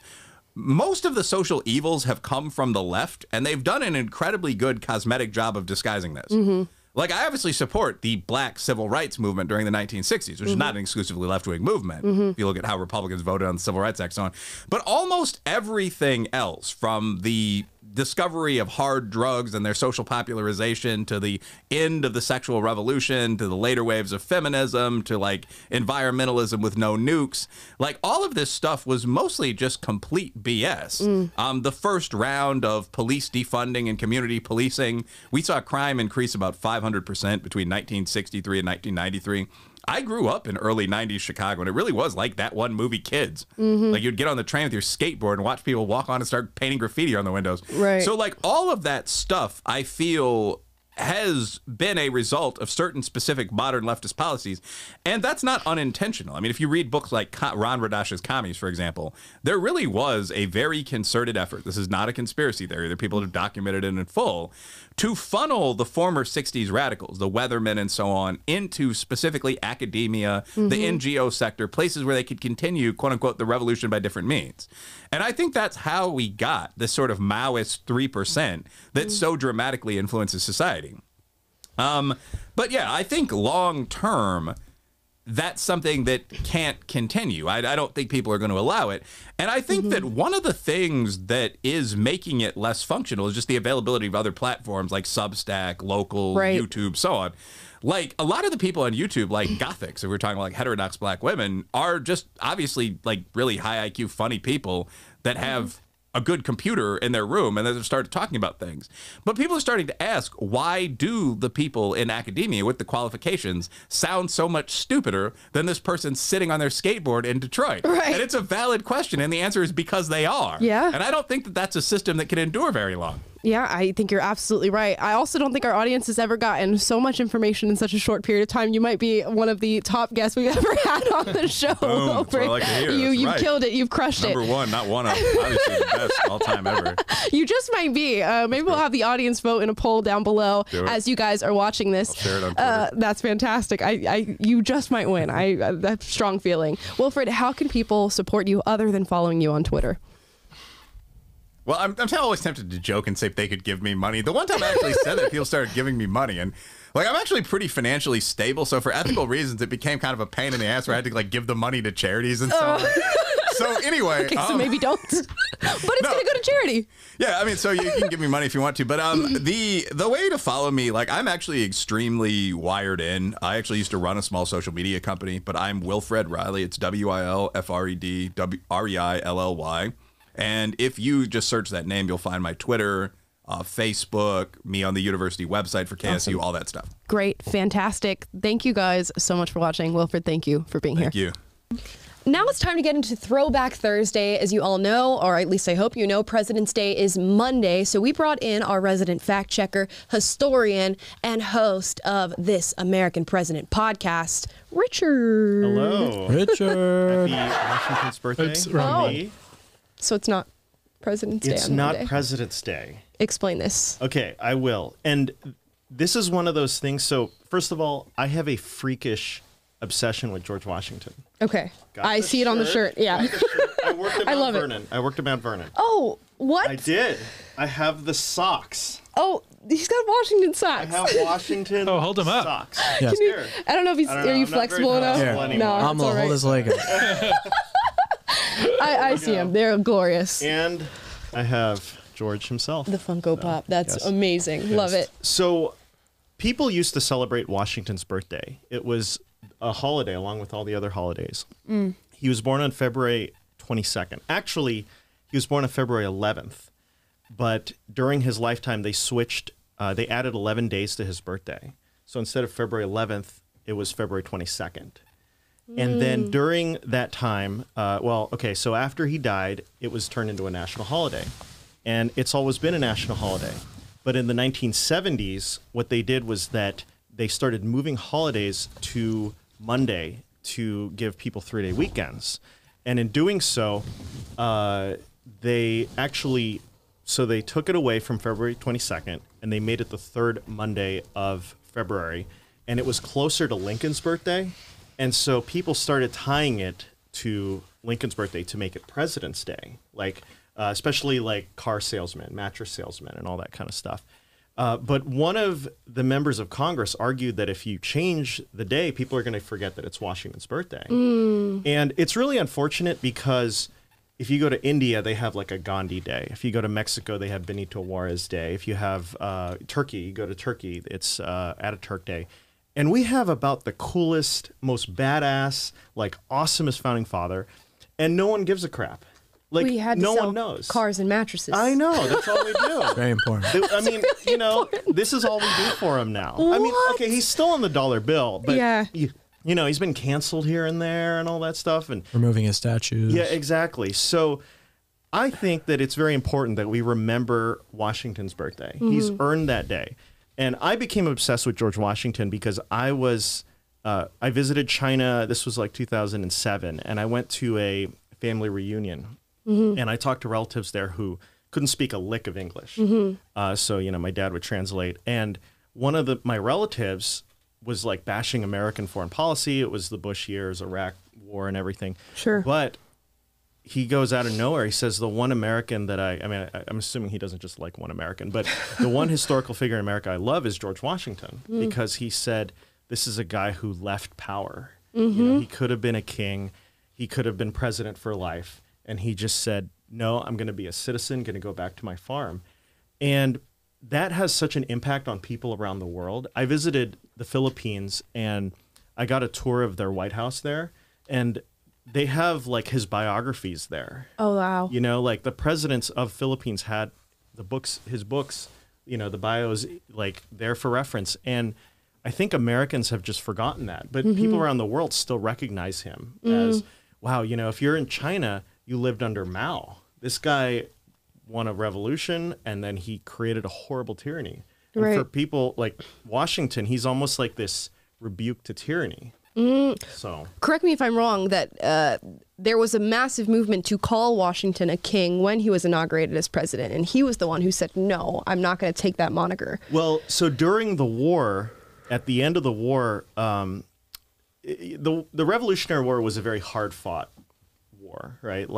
most of the social evils have come from the left, and they've done an incredibly good cosmetic job of disguising this. Like, I obviously support the black civil rights movement during the 1960s, which is not an exclusively left-wing movement, if you look at how Republicans voted on the Civil Rights Act and so on. But almost everything else, from the discovery of hard drugs and their social popularization, to the end of the sexual revolution, to the later waves of feminism, to like environmentalism with no nukes, like all of this stuff was mostly just complete BS. The first round of police defunding and community policing, we saw crime increase about 500% between 1963 and 1993. I grew up in early 90s Chicago, and it really was like that one movie, Kids. Like, you'd get on the train with your skateboard and watch people walk on and start painting graffiti on the windows. Right. So, like, all of that stuff, I feel, has been a result of certain specific modern leftist policies, and that's not unintentional. I mean, if you read books like Ron Radash's Commies, for example, there really was a very concerted effort, this is not a conspiracy theory, there are people that have documented it in full, to funnel the former 60s radicals, the Weathermen and so on, into specifically academia, the NGO sector, places where they could continue, quote unquote, the revolution by different means. And I think that's how we got this sort of Maoist 3% that so dramatically influences society. But yeah, I think long term, that's something that can't continue. I don't think people are going to allow it. And I think that one of the things that is making it less functional is just the availability of other platforms like Substack, Local, YouTube, so on. Like, a lot of the people on YouTube, like Gothics, if we're talking about like heterodox black women, are just obviously like really high IQ, funny people that have a good computer in their room, and they've started talking about things. But people are starting to ask, why do the people in academia with the qualifications sound so much stupider than this person sitting on their skateboard in Detroit? Right. And it's a valid question, and the answer is because they are. Yeah. And I don't think that that's a system that can endure very long. Yeah, I think you're absolutely right. I also don't think our audience has ever gotten so much information in such a short period of time. You might be one of the top guests we've ever had on the show. Boom, that's what I like to hear. You've killed it. You've crushed Number it. one, not one of, obviously the best all time ever. You just might be. Maybe we'll have the audience vote in a poll down below as you guys are watching this. I'll share it on Twitter. That's fantastic. You just might win. I have a strong feeling. Wilfred, how can people support you other than following you on Twitter? Well, I'm always tempted to joke and say if they could give me money. The one time I actually said that, people started giving me money, and like I'm actually pretty financially stable. So for ethical reasons, it became kind of a pain in the ass where I had to like give the money to charities and so on. So anyway, okay, so maybe don't. it's going to go to charity. Yeah, I mean, so you can give me money if you want to, but the way to follow me, like, I'm actually extremely wired in. I actually used to run a small social media company, but I'm Wilfred Reilly. It's WILFRED REILLY. And if you just search that name, you'll find my Twitter, Facebook, me on the university website for KSU, awesome. All that stuff. Great. Fantastic. Thank you guys so much for watching. Wilfred, thank you for being here. Thank you. Now it's time to get into Throwback Thursday. As you all know, or at least I hope you know, President's Day is Monday. So we brought in our resident fact checker, historian, and host of This American President podcast, Richard. Hello. Richard. Happy Washington's birthday. It's me. So it's not President's Day It's on not Monday. President's Day. Explain this. Okay, I will. And this is one of those things. So first of all, I have a freakish obsession with George Washington. Okay. Got I the see it on the shirt. Yeah. I worked at I Mount love it. Vernon. I worked at Mount Vernon. Oh, what? I did. I have the socks. Oh, he's got Washington I socks. have Washington Oh, hold 'em up. socks. Yes. Here. I don't know if he's. I don't know, Are you I'm not very flexible enough? flexible anymore. No, I'm it's all gonna right. hold his leg up. I see him. They're glorious. And I have George himself. The Funko Pop. That's yes. amazing. Love it. So people used to celebrate Washington's birthday. It was a holiday along with all the other holidays. He was born on February 22nd. Actually, he was born on February 11th. But during his lifetime, they switched. They added 11 days to his birthday. So instead of February 11th, it was February 22nd. And then during that time, so after he died, it was turned into a national holiday. And it's always been a national holiday. But in the 1970s, what they did was that they started moving holidays to Monday to give people 3-day weekends. And in doing so, they took it away from February 22nd and they made it the third Monday of February. And it was closer to Lincoln's birthday. And so people started tying it to Lincoln's birthday to make it President's Day, especially like car salesmen, mattress salesmen, and all that kind of stuff. But one of the members of Congress argued that if you change the day, people are going to forget that it's Washington's birthday. And it's really unfortunate because if you go to India, they have like a Gandhi Day. If you go to Mexico, they have Benito Juarez Day. If you have Turkey, you go to Turkey, it's Ataturk Day. And we have about the coolest, most badass, awesomest founding father, and no one gives a crap. We had to no sell one knows. cars and mattresses. I know. That's all we do. Very important. I mean, this is all we do for him now. I mean, okay, he's still on the dollar bill, but Yeah. he's been canceled here and there and all that stuff. And Removing his statues. yeah, exactly. So I think that it's very important that we remember Washington's birthday. He's earned that day. And I became obsessed with George Washington because I visited China. This was like 2007, and I went to a family reunion. And I talked to relatives there who couldn't speak a lick of English. So, my dad would translate. And one of my relatives was like bashing American foreign policy. It was the Bush years, Iraq war and everything. Sure. But he goes out of nowhere. He says the one American that I'm assuming he doesn't just like one American, but the one historical figure in America I love is George Washington because he said, this is a guy who left power. He could have been a king. He could have been president for life. And he just said, no, I'm going to be a citizen, going to go back to my farm. And that has such an impact on people around the world. I visited the Philippines and I got a tour of their White House there. And they have his biographies there. Oh, wow. The presidents of Philippines had his books, the bios there for reference. And I think Americans have just forgotten that. But people around the world still recognize him as, wow, if you're in China, you lived under Mao. This guy won a revolution and then he created a horrible tyranny. And Right. for people like Washington, he's almost like this rebuke to tyranny. So Correct me if I'm wrong, that there was a massive movement to call Washington a king when he was inaugurated as president. And he was the one who said, no, I'm not going to take that moniker. Well, so during the war, at the end of the war, the Revolutionary War was a very hard-fought war, right?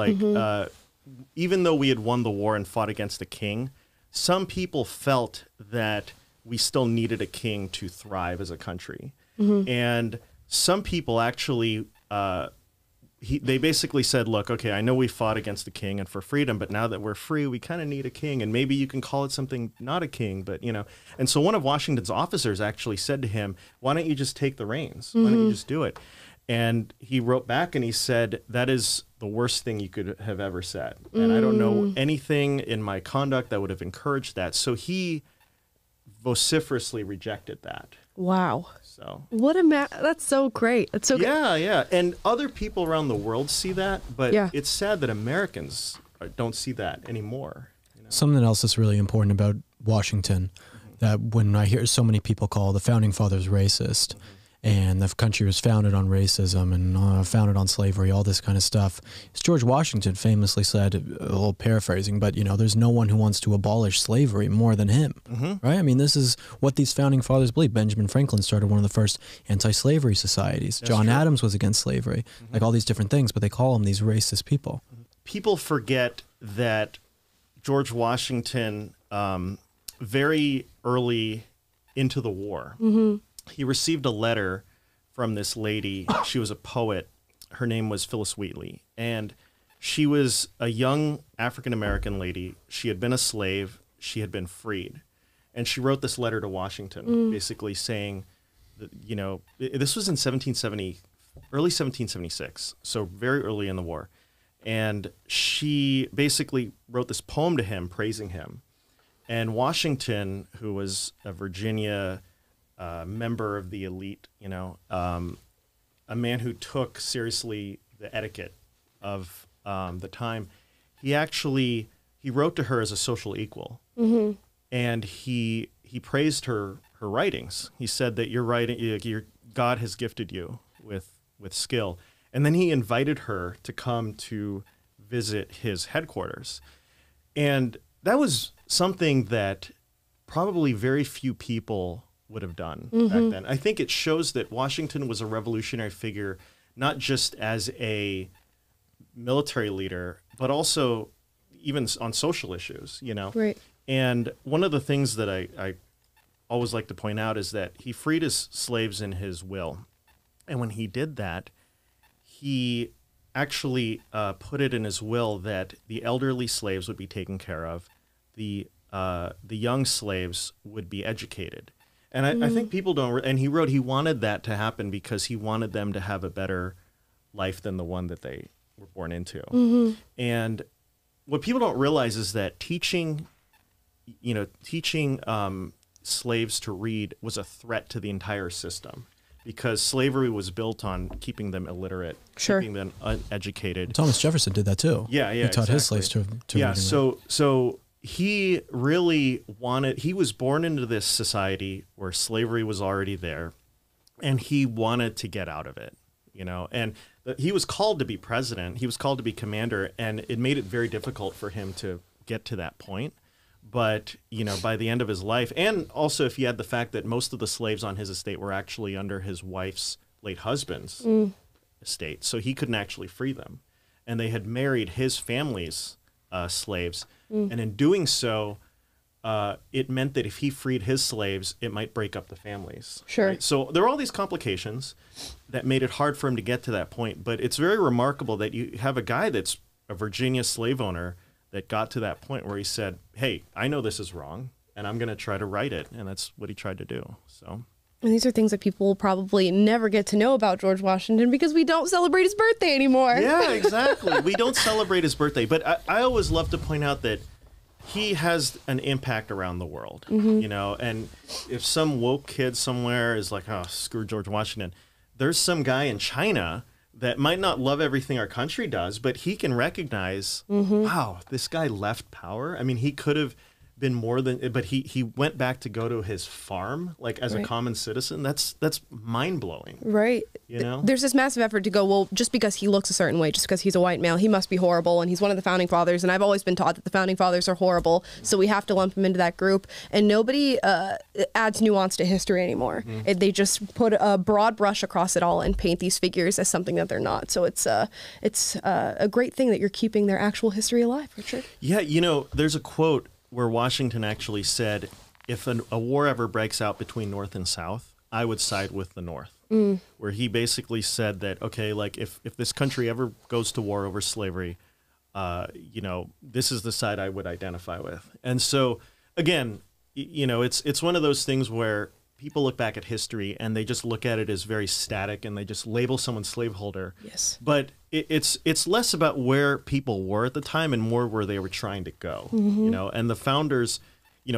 Even though we had won the war and fought against the king, some people felt that we still needed a king to thrive as a country. And some people actually they basically said, look, okay, I know we fought against the king and for freedom, but now that we're free, we kind of need a king, and maybe you can call it something not a king, but And so one of Washington's officers actually said to him, why don't you just take the reins? Why don't you just do it? And he wrote back and he said, that is the worst thing you could have ever said. And I don't know anything in my conduct that would have encouraged that. So he vociferously rejected that. Wow. So what that's so great. That's so good. Yeah. And other people around the world see that, but it's sad that Americans don't see that anymore. Something else that's really important about Washington, that when I hear so many people call the founding fathers racist, and the country was founded on racism and founded on slavery, all this kind of stuff. As George Washington famously said, a little paraphrasing, but there's no one who wants to abolish slavery more than him, right? I mean, this is what these founding fathers believe. Benjamin Franklin started one of the first anti-slavery societies. That's John Adams was against slavery, like all these different things, but they call them these racist people. People forget that George Washington, very early into the war, he received a letter from this lady. She was a poet. Her name was Phyllis Wheatley. And she was a young African-American lady. She had been a slave. She had been freed. And she wrote this letter to Washington, basically saying, that, this was in early 1776, so very early in the war. And she basically wrote this poem to him, praising him. And Washington, who was a Virginia member of the elite, a man who took seriously the etiquette of the time, he wrote to her as a social equal, and he praised her writings. He said that God has gifted you with skill, and then he invited her to come to visit his headquarters, and that was something that probably very few people would have done back then. I think it shows that Washington was a revolutionary figure, not just as a military leader, but also even on social issues, Right. And one of the things that I always like to point out is that he freed his slaves in his will. And when he did that, he actually put it in his will that the elderly slaves would be taken care of. The young slaves would be educated. And I think people don't, and he wrote he wanted that to happen because he wanted them to have a better life than the one that they were born into. And what people don't realize is that teaching slaves to read was a threat to the entire system, because slavery was built on keeping them illiterate, keeping them uneducated. Thomas Jefferson did that too. Yeah, he taught his slaves to read. So he really he was born into this society where slavery was already there, and he wanted to get out of it, and he was called to be president. He was called to be commander, and it made it very difficult for him to get to that point. But, by the end of his life, and also if you had the fact that most of the slaves on his estate were actually under his wife's late husband's estate, so he couldn't actually free them. And they had married his family's slaves. And in doing so, it meant that if he freed his slaves, it might break up the families. Sure. Right? So there were all these complications that made it hard for him to get to that point. But it's very remarkable that you have a guy that's a Virginia slave owner that got to that point where he said, hey, I know this is wrong, and I'm going to try to right it. And that's what he tried to do. So. And these are things that people will probably never get to know about George Washington because we don't celebrate his birthday anymore. Yeah, exactly. We don't celebrate his birthday. But I always love to point out that he has an impact around the world, and if some woke kid somewhere is like, oh, screw George Washington, there's some guy in China that might not love everything our country does, but he can recognize, wow, this guy left power. I mean, he could have been more than, but he went back to go to his farm, like as a common citizen. That's mind blowing. Right. There's this massive effort to go, well, just because he looks a certain way, just because he's a white male, he must be horrible. And he's one of the founding fathers. And I've always been taught that the founding fathers are horrible. So we have to lump him into that group. And nobody adds nuance to history anymore. They just put a broad brush across it all and paint these figures as something that they're not. So it's a great thing that you're keeping their actual history alive, Richard. Yeah. There's a quote where Washington actually said, if a war ever breaks out between North and South, I would side with the North. where he basically said that, okay, like if this country ever goes to war over slavery, this is the side I would identify with. And so, again, it's one of those things where people look back at history and they just look at it as very static and they just label someone slaveholder. Yes. But it's less about where people were at the time and more where they were trying to go. And the founders,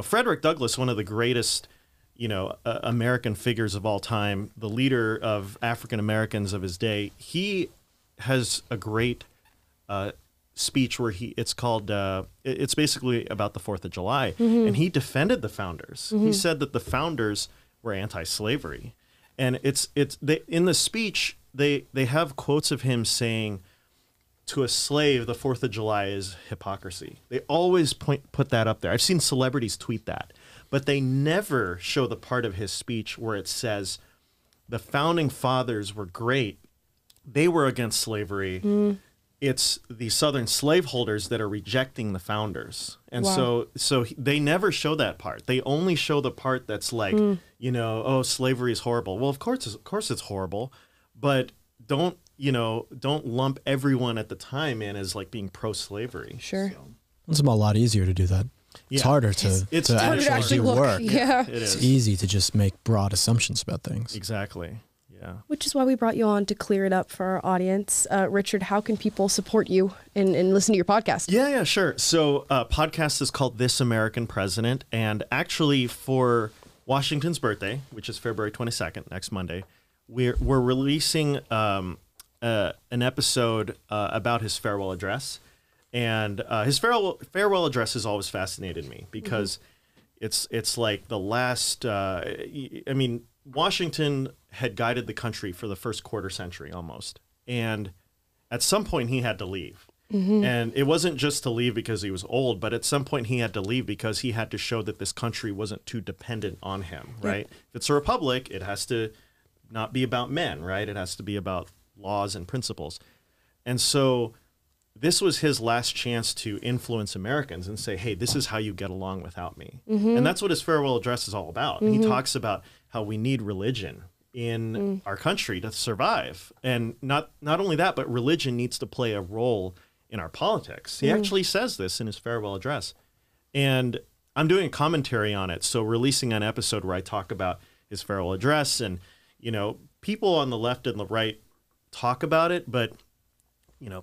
Frederick Douglass, one of the greatest, American figures of all time, the leader of African Americans of his day, he has a great speech where it's called it's basically about the 4th of July, and he defended the founders. He said that the founders were anti-slavery, and in the speech they have quotes of him saying, to a slave the 4th of July is hypocrisy. They always put that up there. I've seen celebrities tweet that, but they never show the part of his speech where it says the founding fathers were great, they were against slavery. It's the Southern slaveholders that are rejecting the founders. And so they never show that part. They only show the part that's like, oh, slavery is horrible. Well, of course it's horrible, but don't lump everyone at the time in as like being pro-slavery. Sure. So. It's a lot easier to do that. It's harder to actually do work. Yeah. It's easy to just make broad assumptions about things. Exactly. Yeah. Which is why we brought you on to clear it up for our audience. Richard, how can people support you and listen to your podcast? Yeah, sure. So podcast is called This American President. And actually for Washington's birthday, which is February 22nd, next Monday, we're releasing an episode about his farewell address. And his farewell address has always fascinated me because it's like the last, Washington had guided the country for the first quarter century almost. And at some point he had to leave. And it wasn't just to leave because he was old, but at some point he had to leave because he had to show that this country wasn't too dependent on him, right? If it's a republic, it has to not be about men, right? It has to be about laws and principles. And so this was his last chance to influence Americans and say, hey, this is how you get along without me. And that's what his farewell address is all about. He talks about how we need religion in our country to survive. And not only that, but religion needs to play a role in our politics. He actually says this in his farewell address. And I'm doing a commentary on it. So releasing an episode where I talk about his farewell address, and, people on the left and the right talk about it, but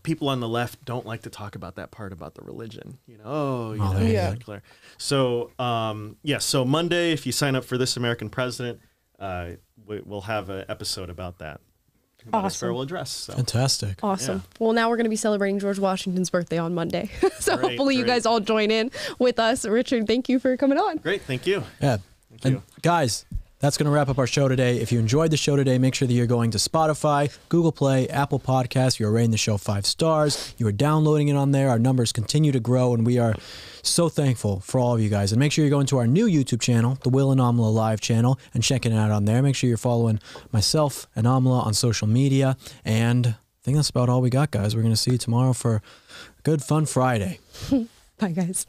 people on the left don't like to talk about that part about the religion. So, so Monday, if you sign up for This American President, we'll have an episode about that. About his farewell address. So. Fantastic. Awesome. Yeah. Well, now we're going to be celebrating George Washington's birthday on Monday. So hopefully you guys all join in with us. Richard, thank you for coming on. Great. Thank you. Yeah. Thank you. Guys, that's going to wrap up our show today. If you enjoyed the show today, make sure that you're going to Spotify, Google Play, Apple Podcasts. You're rating the show 5 stars. You are downloading it on there. Our numbers continue to grow, and we are so thankful for all of you guys. And make sure you're going to our new YouTube channel, the Will and Amala Live channel, and checking it out on there. Make sure you're following myself and Amala on social media. And I think that's about all we got, guys. We're going to see you tomorrow for a good, fun Friday. Bye, guys.